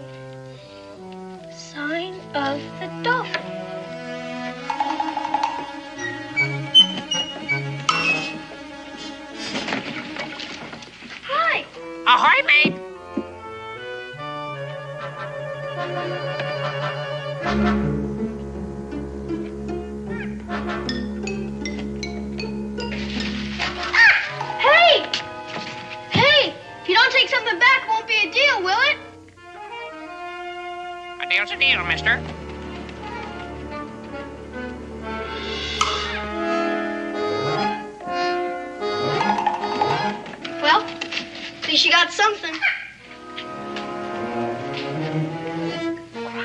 Sign of the Dolphin. Hi. Ahoy, mate. Hey! Hey! If you don't take something back, it won't be a deal, will it? A deal's a deal, mister. Well, at least you got something.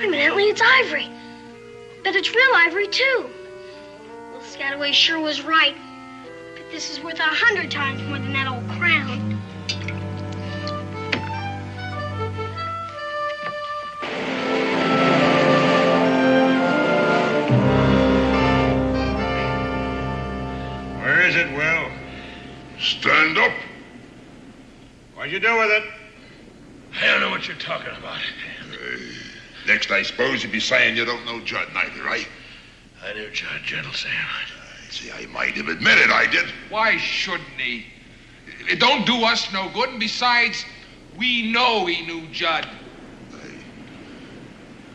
Evidently, it's ivory. But it's real ivory, too. Well, Scataway sure was right. But this is worth 100 times more than that old crown. What'd you do with it? I don't know what you're talking about. Next, I suppose you'd be saying you don't know Judd neither, right? I knew Judd, Gentle Sam. See, I might have admitted I did. Why shouldn't he? It don't do us no good, and besides, we know he knew Judd.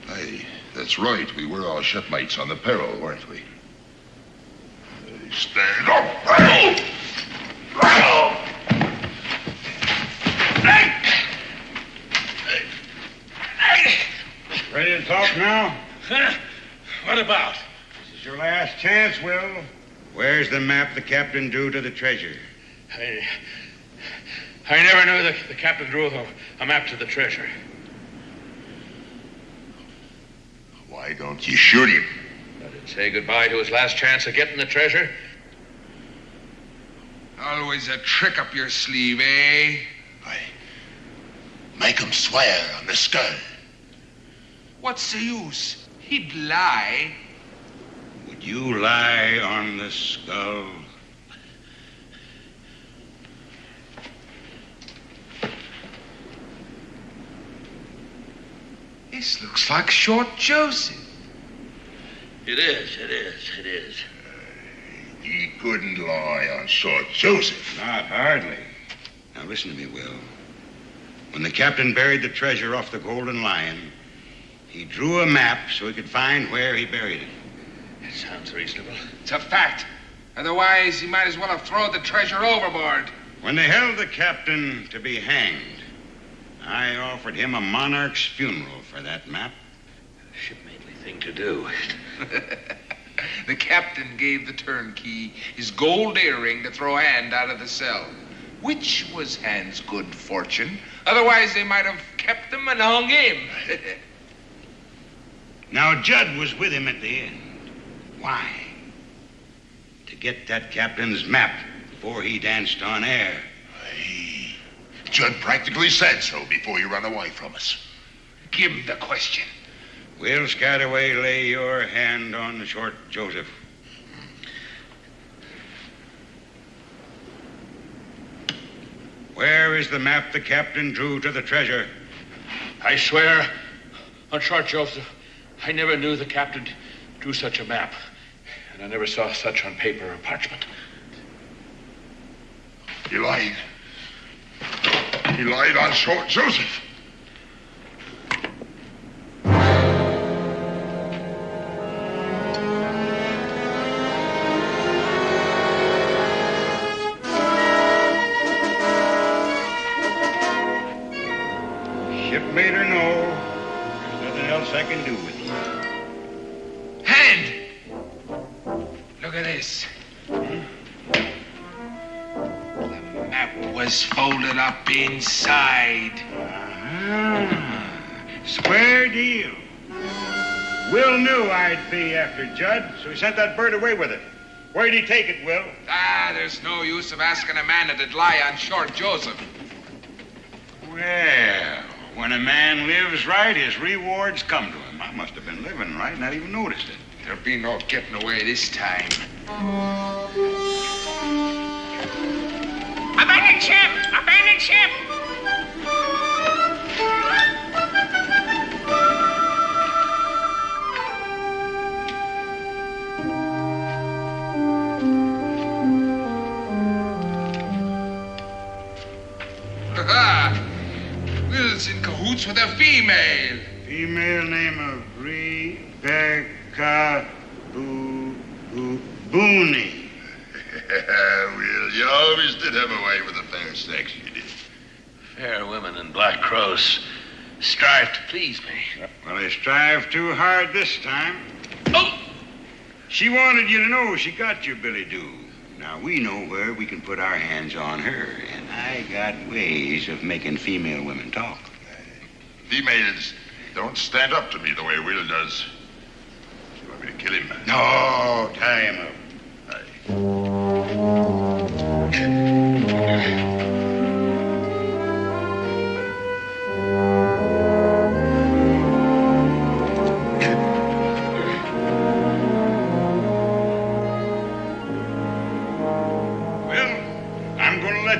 Hey, that's right. We were all shipmates on the Peril, weren't we? Hey, stand up! Ready to talk now? Huh? What about? This is your last chance, Will. Where's the map the captain drew to the treasure? I never knew the captain drew a map to the treasure. Why don't you shoot him? Let him say goodbye to his last chance of getting the treasure. Always a trick up your sleeve, eh? Make him swear on the skull. What's the use? He'd lie. Would you lie on the skull? This looks like Short Joseph. It is. He couldn't lie on Short Joseph. Not hardly. Now listen to me, Will. When the captain buried the treasure off the Golden Lion, he drew a map so he could find where he buried it. It sounds reasonable. It's a fact. Otherwise, he might as well have thrown the treasure overboard. When they held the captain to be hanged, I offered him a monarch's funeral for that map. Shipmately thing to do. The captain gave the turnkey his gold earring to throw Hand out of the cell, which was Hand's good fortune. Otherwise, they might have kept him and hung him. Now, Judd was with him at the end. Why? To get that captain's map before he danced on air. Hey, Judd practically said so before you ran away from us. Give him the question. Will Scataway lay your hand on the Short Joseph? Where is the map the captain drew to the treasure? I swear on Short Joseph, I never knew the captain drew such a map. And I never saw such on paper or parchment. He lied. He lied on Short Joseph. Shipmate or no, there's nothing else I can do with you. Hand! Look at this. The map was folded up inside. Square deal. Will knew I'd be after Judd, so he sent that bird away with it. Where'd he take it, Will? There's no use of asking a man that'd lie on Short Joseph. Well, when a man lives right, his rewards come to him. I must have been living right, not even noticed it. There'll be no getting away this time. Abandon ship! Abandon ship! Will's in cahoots with a female. Female name of Rebecca Boone. Will, you always did have a way with the fair sex, you did. Fair women and black crows strive to please me. Well, they strive too hard this time. Oh! She wanted you to know she got your Billy Doo. Now, we know where we can put our hands on her, and I got ways of making female women talk. Females don't stand up to me the way Will does. You want me to kill him? No, tie him up.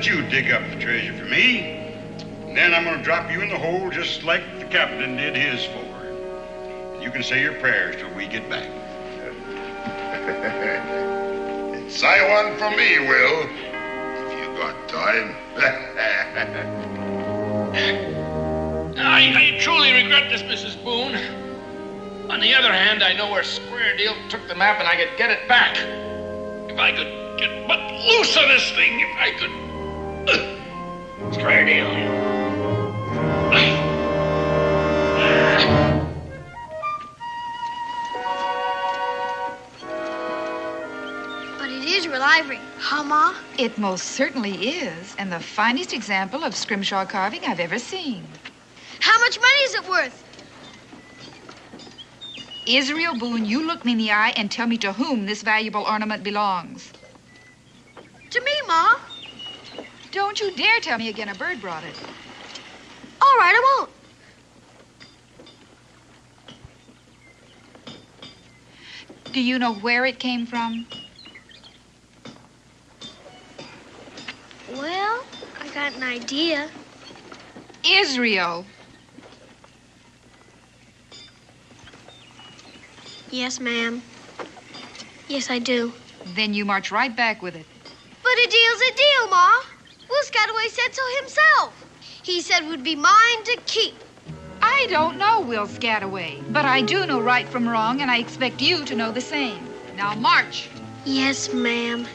You dig up the treasure for me. I'm going to drop you in the hole just like the captain did his fore. And you can say your prayers till we get back. Say one for me, Will, if you got time. I truly regret this, Mrs. Boone. On the other hand, I know where Square Deal took the map and I could get it back. If I could get but loose of this thing, if I could... Square Deal. But it is real ivory, huh, Ma? It most certainly is, and the finest example of scrimshaw carving I've ever seen. How much money is it worth? Israel Boone, you look me in the eye and tell me to whom this valuable ornament belongs. To me, Ma. Don't you dare tell me again a bird brought it. All right, I won't. Do you know where it came from? Well, I got an idea. Israel. Yes, ma'am. Yes, I do. Then you march right back with it. But a deal's a deal, Ma. Will Scataway said so himself. He said it would be mine to keep. I don't know Will Scataway, but I do know right from wrong, and I expect you to know the same. Now march. Yes, ma'am.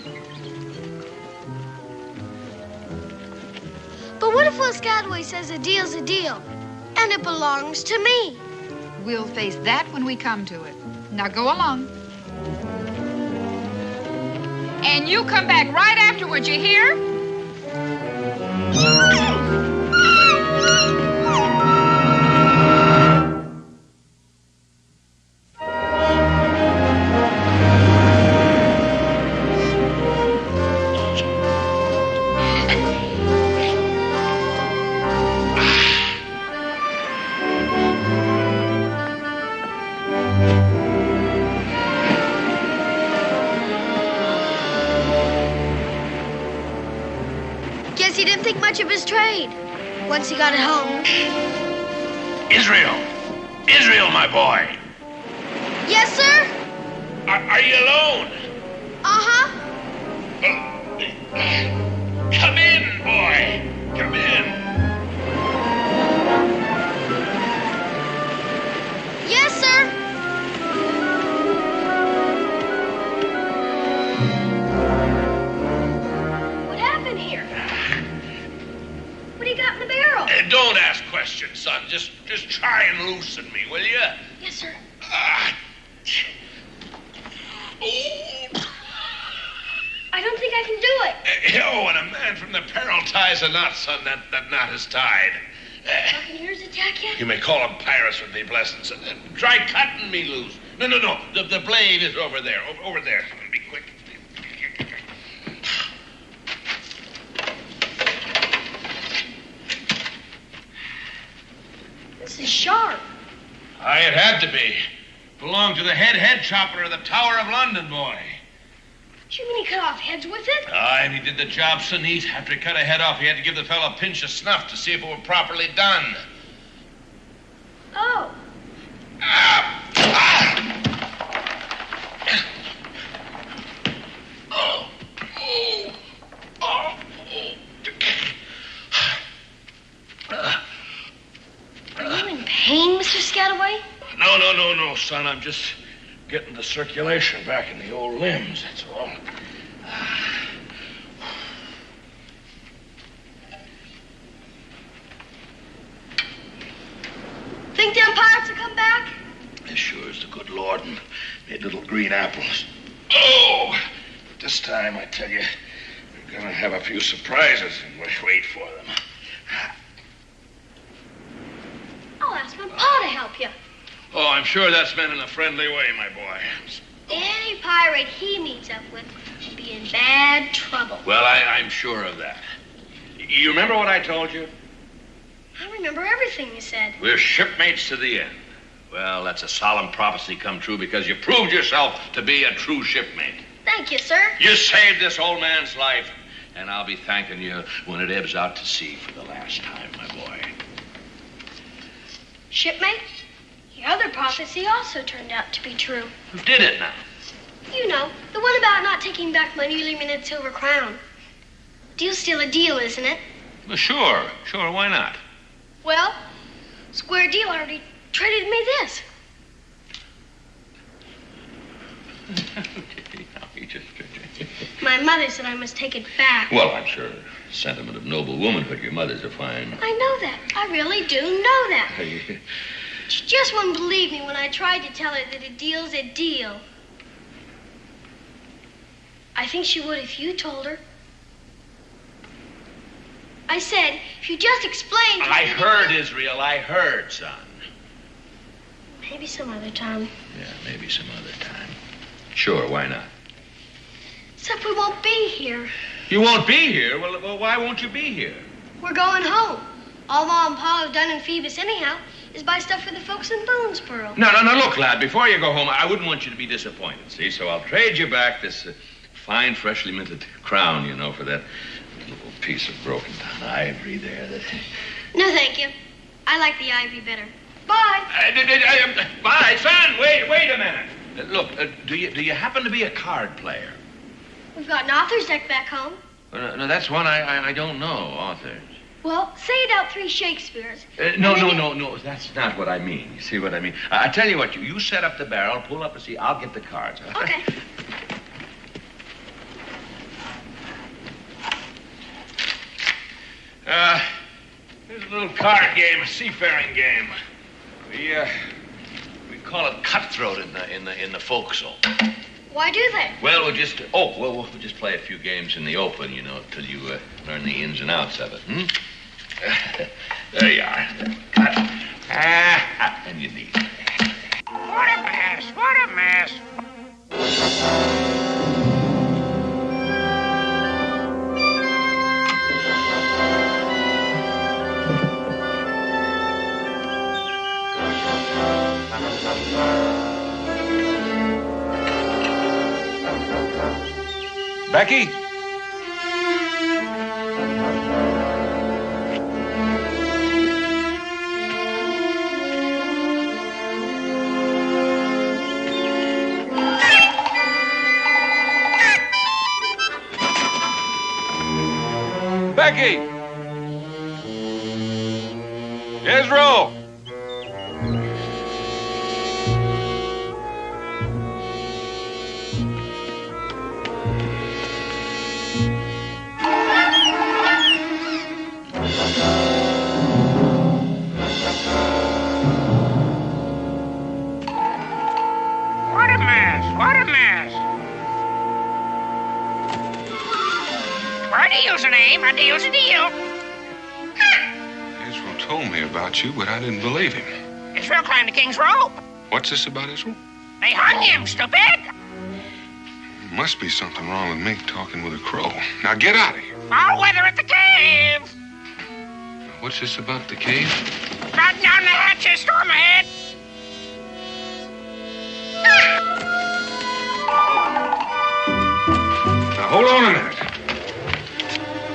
But what if Will Scataway says a deal's a deal, and it belongs to me? We'll face that when we come to it. Now go along. And you come back right afterwards, you hear? He didn't think much of his trade once he got it home. Israel! Israel, my boy! Yes, sir? Are you alone? Uh-huh. Come in, boy! Come in! Yes, sir. What happened here? What do you got in the barrel? Don't ask questions, son. Just try and loosen me, will you? Yes, sir. I don't think I can do it. When a man from the peril ties a knot, son, that knot is tied. Buccaneers attack you? You may call them pirates with me blessings. Try cutting me loose. No. The blade is over there. Over there. Be quick. This is sharp. It had to be. Belonged to the head chopper of the Tower of London, boy. Do you mean he cut off heads with it? And he did the job so neat. After he cut a head off, he had to give the fellow a pinch of snuff to see if it were properly done. Oh. Are you in pain, Mr. Scataway? No, son. I'm just getting the circulation back in the old limbs, that's all. Think them pirates will come back? As sure as the good Lord and made little green apples. This time, I tell you, we're gonna have a few surprises and wait for them. I'll ask my pa to help you. I'm sure that's meant in a friendly way, my boy. Any pirate he meets up with will be in bad trouble. Well, I'm sure of that. You remember what I told you? I remember everything you said. We're shipmates to the end. Well, that's a solemn prophecy come true because you proved yourself to be a true shipmate. Thank you, sir. You saved this old man's life, and I'll be thanking you when it ebbs out to sea for the last time, my boy. Shipmate, your other prophecy also turned out to be true. Who did it now? You know, the one about not taking back my newly minted silver crown. Deal's still a deal, isn't it? Well, sure. Why not? Well, Square Deal already traded me this. My mother said I must take it back. Well, I'm sure. Sentiment of noble womanhood. Your mother's a fine. I know that. I really do know that. She just wouldn't believe me when I tried to tell her that a deal's a deal. I think she would if you told her. I said, if you just explained... I heard, Israel. I heard, son. Maybe some other time. Yeah, maybe some other time. Sure, why not? Except we won't be here. You won't be here? Well, why won't you be here? We're going home. All Ma and Pa have done in Phoebus anyhow is buy stuff for the folks in Boonesboro. No, look, lad, before you go home, I wouldn't want you to be disappointed, see? So I'll trade you back this fine, freshly minted crown, you know, for that little piece of broken down ivory there. No, thank you. I like the ivory better. Bye. Bye, son. Wait a minute. Look, do you happen to be a card player? We've got an author's deck back home. No, that's one I don't know, authors. Well, say it out 3 Shakespeares. No, that's not what I mean. You see what I mean? I tell you what, you set up the barrel, pull up a seat, I'll get the cards. Okay. Here's a little card game, a seafaring game. We call it cutthroat in the forecastle. Why do they? Well, we'll just play a few games in the open, you know, till you learn the ins and outs of it. There you are. Cut. And you need it. What a mess! What a mess! Becky? Becky! Israel! What a mess! What a mess! Well, a deal's a name. A deal's a deal. Israel told me about you, but I didn't believe him. Israel climbed the king's rope. What's this about Israel? They hung him, stupid. Must be something wrong with me talking with a crow. Now get out of here. Foul weather at the cave. What's this about the cave? Batten down the hatches, storm ahead. Now hold on a minute.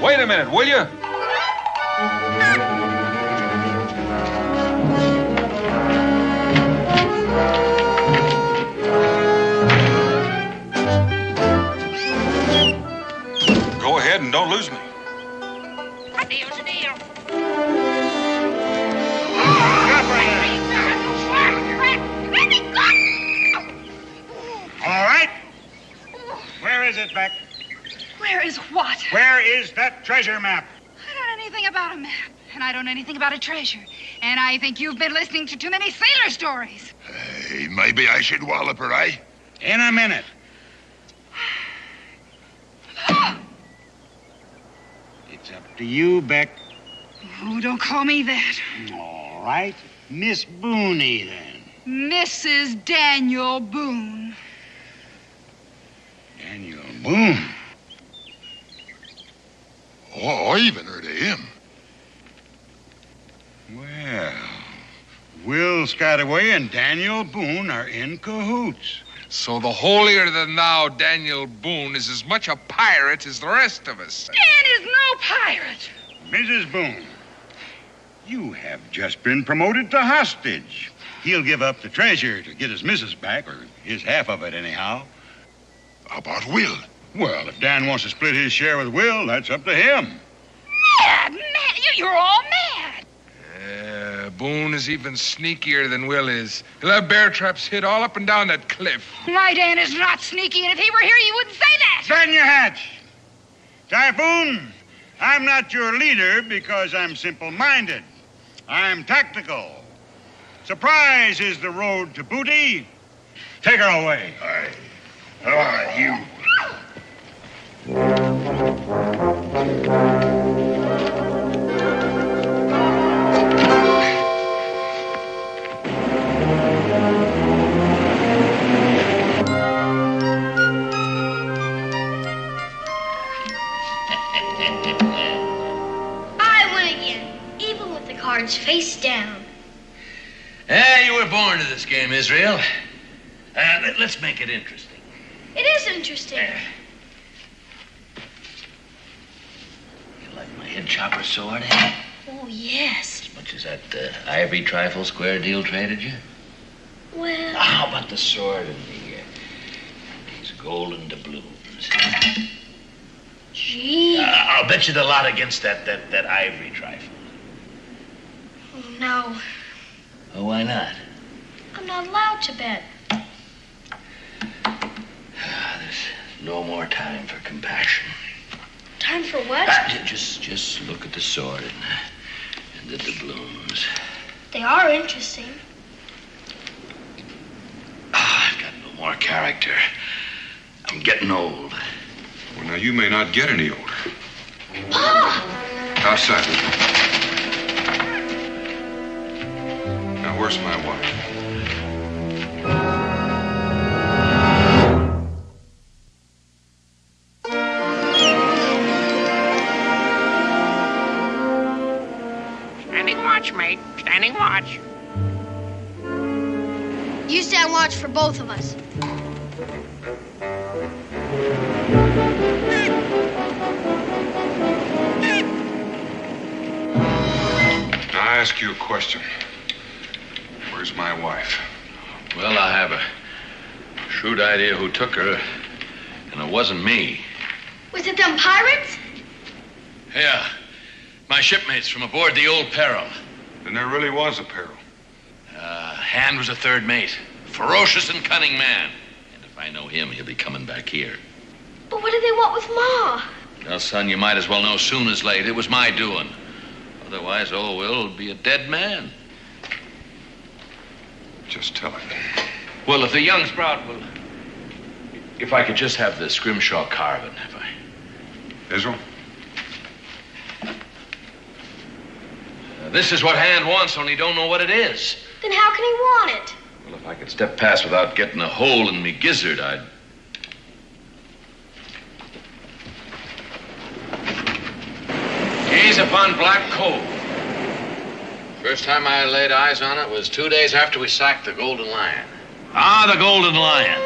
Wait a minute, will you? Go ahead and don't lose me. A deal's a deal. All right. Where is it, Beck? Where is what? Where is that treasure map? I don't know anything about a map, and I don't know anything about a treasure. And I think you've been listening to too many sailor stories. Hey, maybe I should wallop her, eh? In a minute. It's up to you, Beck. Oh, don't call me that. All right. Miss Booney, then. Mrs. Daniel Boone. Daniel Boone? Oh, I even heard of him. Well, Will Skidaway and Daniel Boone are in cahoots. So the holier-than-thou Daniel Boone is as much a pirate as the rest of us. Dan is no pirate. Mrs. Boone, You have just been promoted to hostage. He'll give up the treasure to get his missus back, or his half of it anyhow. How about Will? Well, if Dan wants to split his share with Will, that's up to him. Mad! You're all mad! Boone is even sneakier than Will is. He'll have bear traps hid all up and down that cliff. My Dan is not sneaky, and if he were here, you wouldn't say that! Bend your hatch! Typhoon, I'm not your leader because I'm simple-minded. I'm tactical. Surprise is the road to booty. Take her away. All right, you. I win again, even with the cards face down. You were born to this game, Israel. Let's make it interesting. It is interesting. You like my head chopper sword? Oh, yes. As much as that ivory trifle square deal traded you? Well... How about the sword and these golden doubloons? Gee. I'll bet you the lot against that ivory trifle. Oh, no. Oh, why not? I'm not allowed to bet. There's no more time for compassion. Time for what? Just look at the sword and the doubloons. They are interesting. I've got no more character. I'm getting old. Well, now, you may not get any older. Pa! Outside with me. Now, where's my wife? Standing watch, mate. Standing watch. You stand watch for both of us. Now, I ask you a question. Where's my wife? Well, I have a shrewd idea who took her, and it wasn't me. Was it them pirates? Yeah, my shipmates from aboard the old Peril. Then there really was a peril. Hand was a third mate. Ferocious and cunning man. And if I know him, he'll be coming back here. But what did they want with Ma? Well, son, you might as well know soon as late. It was my doing. Otherwise, old Will would be a dead man. Just tell it. Well, if the young sprout will... If I could just have the scrimshaw carving, if I... Israel? This is what Hand wants, only don't know what it is. Then how can he want it? Well, if I could step past without getting a hole in me gizzard, I'd... Gaze upon Black Cove. First time I laid eyes on it was 2 days after we sacked the Golden Lion. Ah, the Golden Lion.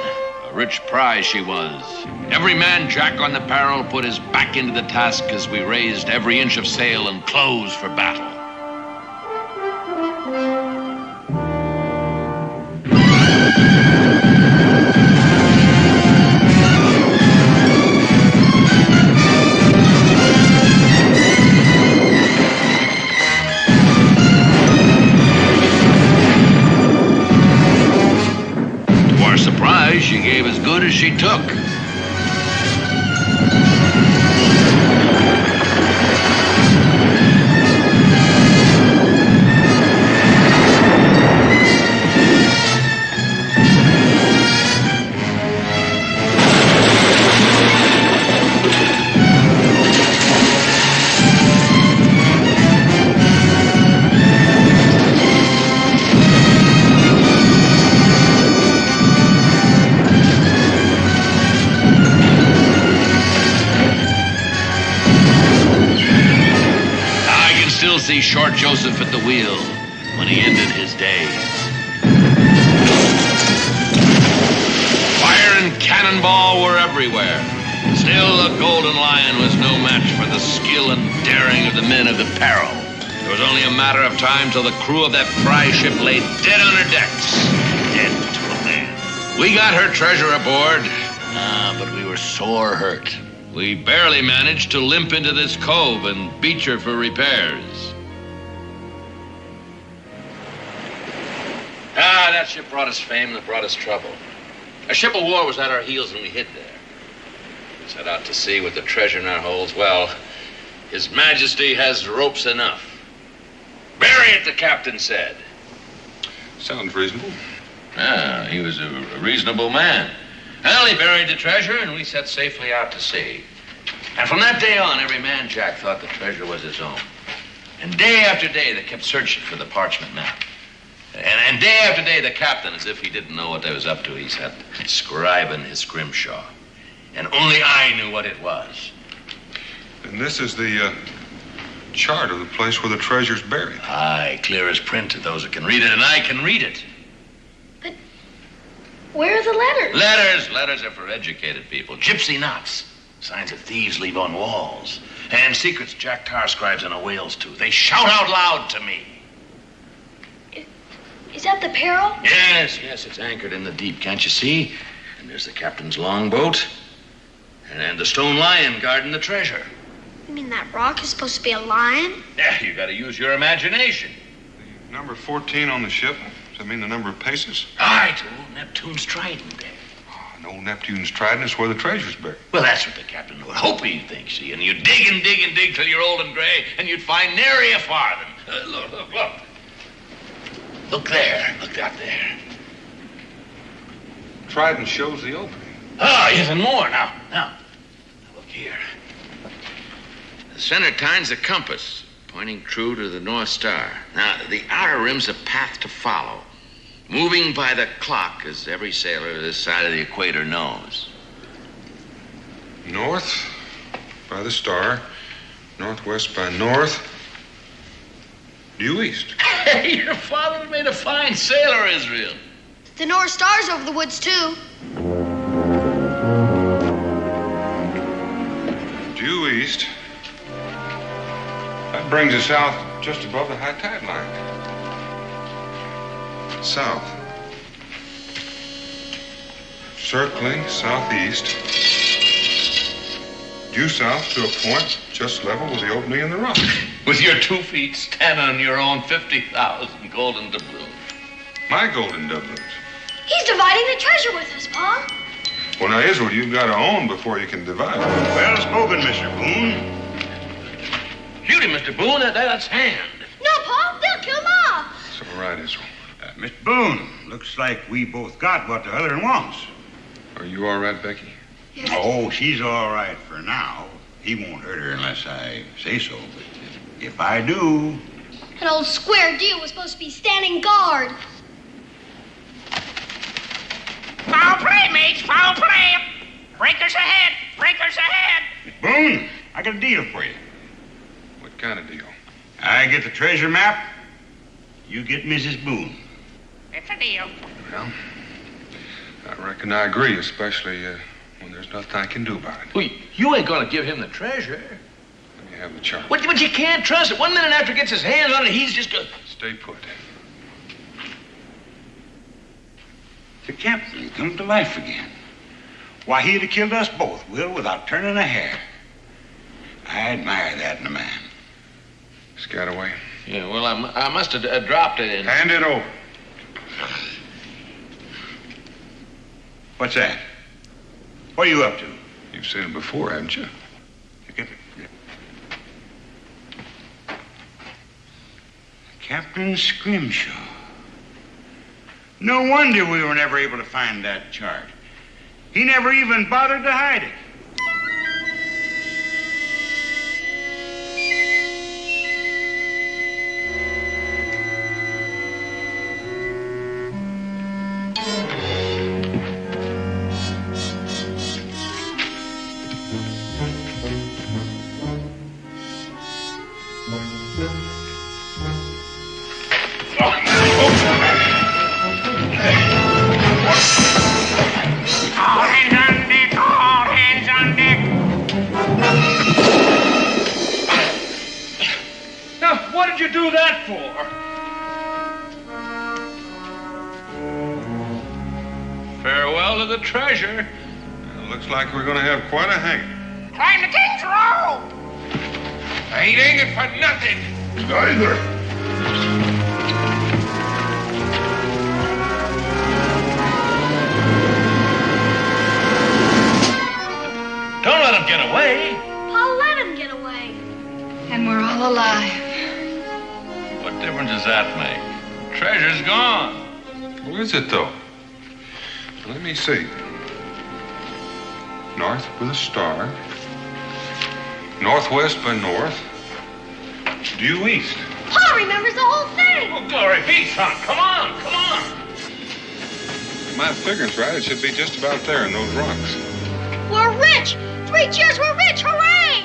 A rich prize she was. Every man Jack on the Peril put his back into the task as we raised every inch of sail and clothes for battle. She gave as good as she took. See Short Joseph at the wheel when he ended his days. Fire and cannonball were everywhere. Still, the Golden Lion was no match for the skill and daring of the men of the Peril. It was only a matter of time till the crew of that prize ship lay dead on her decks. Dead to a man. We got her treasure aboard. But we were sore hurt. We barely managed to limp into this cove and beach her for repairs. That ship brought us fame and it brought us trouble. A ship of war was at our heels and we hid there. Set out to sea with the treasure in our holds. Well, His Majesty has ropes enough. Bury it, the captain said. Sounds reasonable. He was a reasonable man. Well, he buried the treasure, and we set safely out to sea. And from that day on, every man Jack thought the treasure was his own. And day after day, they kept searching for the parchment map. And day after day, the captain, as if he didn't know what they was up to, he sat scribing his scrimshaw. And only I knew what it was. And this is the chart of the place where the treasure's buried. Aye, clear as print to those who can read it, and I can read it. But where are the letters? Letters are for educated people. Gypsy knots. Signs that thieves leave on walls. And secrets Jack Tar scribes on a whale's tooth. They shout out loud to me. Is that the Peril? Yes, it's anchored in the deep, can't you see? And there's the captain's longboat. And the stone lion guarding the treasure. You mean that rock is supposed to be a lion? Yeah, you gotta use your imagination. Number 14 on the ship. Does that mean the number of paces? Aye, to old Neptune's trident. And old Neptune's trident is where the treasure's buried. Well, that's what the captain would hope he thinks, see. And you dig and dig and dig till you're old and gray, and you'd find nary a farthing. Look. Look there. Look out there. Trident shows the opening. Even more now. Look here. The center time's a compass, pointing true to the North Star. Now, the outer rim's a path to follow, moving by the clock, as every sailor this side of the equator knows. North by the star, northwest by north, due east. Hey, your father made a fine sailor, Israel. The North Star's over the woods, too. Due east. That brings us out just above the high tide line. South. Circling southeast. Due south to a point just level with the opening in the rock. With your 2 feet standing on your own 50,000 golden doubloons. My golden doubloons. He's dividing the treasure with us, Pa. Well, now, Israel, you've got to own before you can divide. Well spoken, Mr. Boone. Shoot him, Mr. Boone. That's hand. No, Pa. They'll kill Ma. It's all right, Israel. Mr. Boone, looks like we both got what the other one wants. Are you all right, Becky? Yes. Oh, she's all right for now. He won't hurt her unless I say so. But if I do... An old square deal was supposed to be standing guard. Foul play, mates, foul play. Breakers ahead, breakers ahead. Mr. Boone, I got a deal for you. What kind of deal? I get the treasure map, you get Mrs. Boone. It's a deal. Well, I reckon I agree, especially when there's nothing I can do about it. Well, you ain't gonna give him the treasure. Let me have the chart. But you can't trust it. 1 minute after he gets his hands on it, he's just gonna... Stay put. The captain come to life again. Why, he'd have killed us both, Will, without turning a hair. I admire that in a man. Scataway. Yeah, well, I must have dropped it in... Hand it over. What's that? What are you up to? You've seen it before, haven't you? Captain Scrimshaw. No wonder we were never able to find that chart. He never even bothered to hide it. All hands on deck, all hands do that for? Farewell to the treasure. Looks like we're going to have quite a hanging. Climb the king's row! I ain't hanging for nothing. Neither. Don't let him get away. Paul let him get away. And we're all alive. What difference does that make? Treasure's gone. Where is it, though? Let me see. North with a star. Northwest by north. Due east. Paul remembers the whole thing. Oh, glory be, son. Come on, come on. My figuring's right. It should be just about there in those rocks. We're rich. 3 cheers, we're rich. Hooray!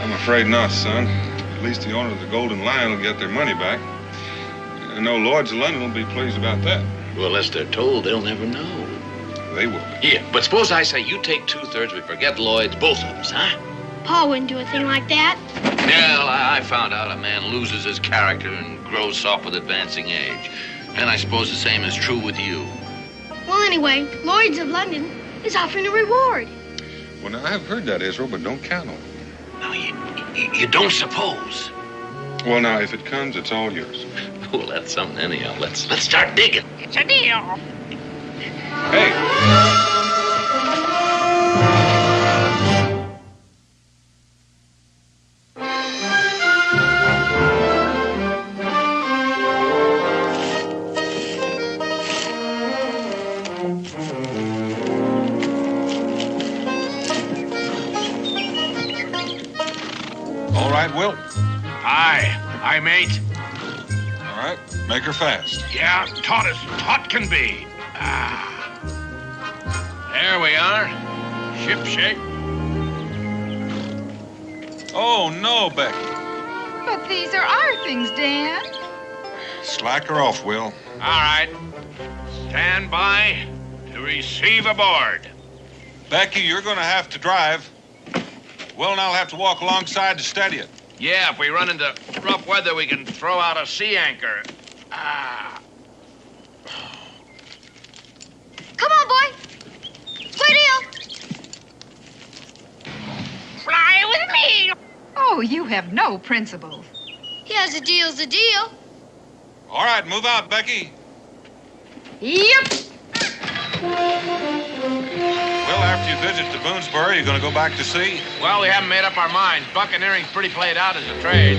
I'm afraid not, son. At least the owner of the Golden Lion will get their money back. I know Lloyd's of London will be pleased about that. Well, unless they're told, they'll never know. They will. Here, but suppose I say you take 2/3, we forget Lloyd's, both of us, huh? Paul wouldn't do a thing like that. Well, I found out a man loses his character and grows soft with advancing age. And I suppose the same is true with you. Well, anyway, Lloyd's of London is offering a reward. Well, now, I've heard that, Israel, but don't count on it. Now, you don't suppose. Well, now, if it comes, it's all yours. Well, that's something anyhow. Let's start digging. It's a deal. Hey! All right, Will. Aye, mate. All right, make her fast. Yeah, taut as taut can be. There we are. Ship shape. Oh, no, Becky. But these are our things, Dan. Slack her off, Will. All right. Stand by to receive aboard. Becky, you're going to have to drive. Will and I'll have to walk alongside to steady it. Yeah, if we run into rough weather, we can throw out a sea anchor. Come on, boy. Square deal. Fly with me. Oh, you have no principles. Yes, a deal's a deal. All right, move out, Becky. Yep. Well, after you visit the Boonesboro, you're going to go back to sea? Well, we haven't made up our minds. Buccaneering's pretty played out as a trade.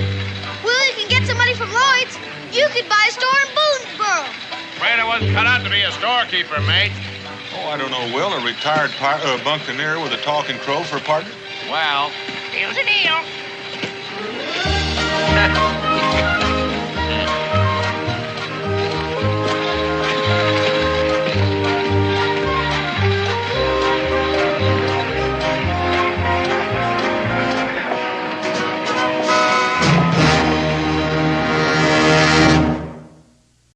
Well, you can get some money from Lloyd's. You could buy a store in Boonesboro. Afraid I wasn't cut out to be a storekeeper, mate. Oh, I don't know, Will. A retired buccaneer with a talking crow for a partner? Well, Deal's a deal.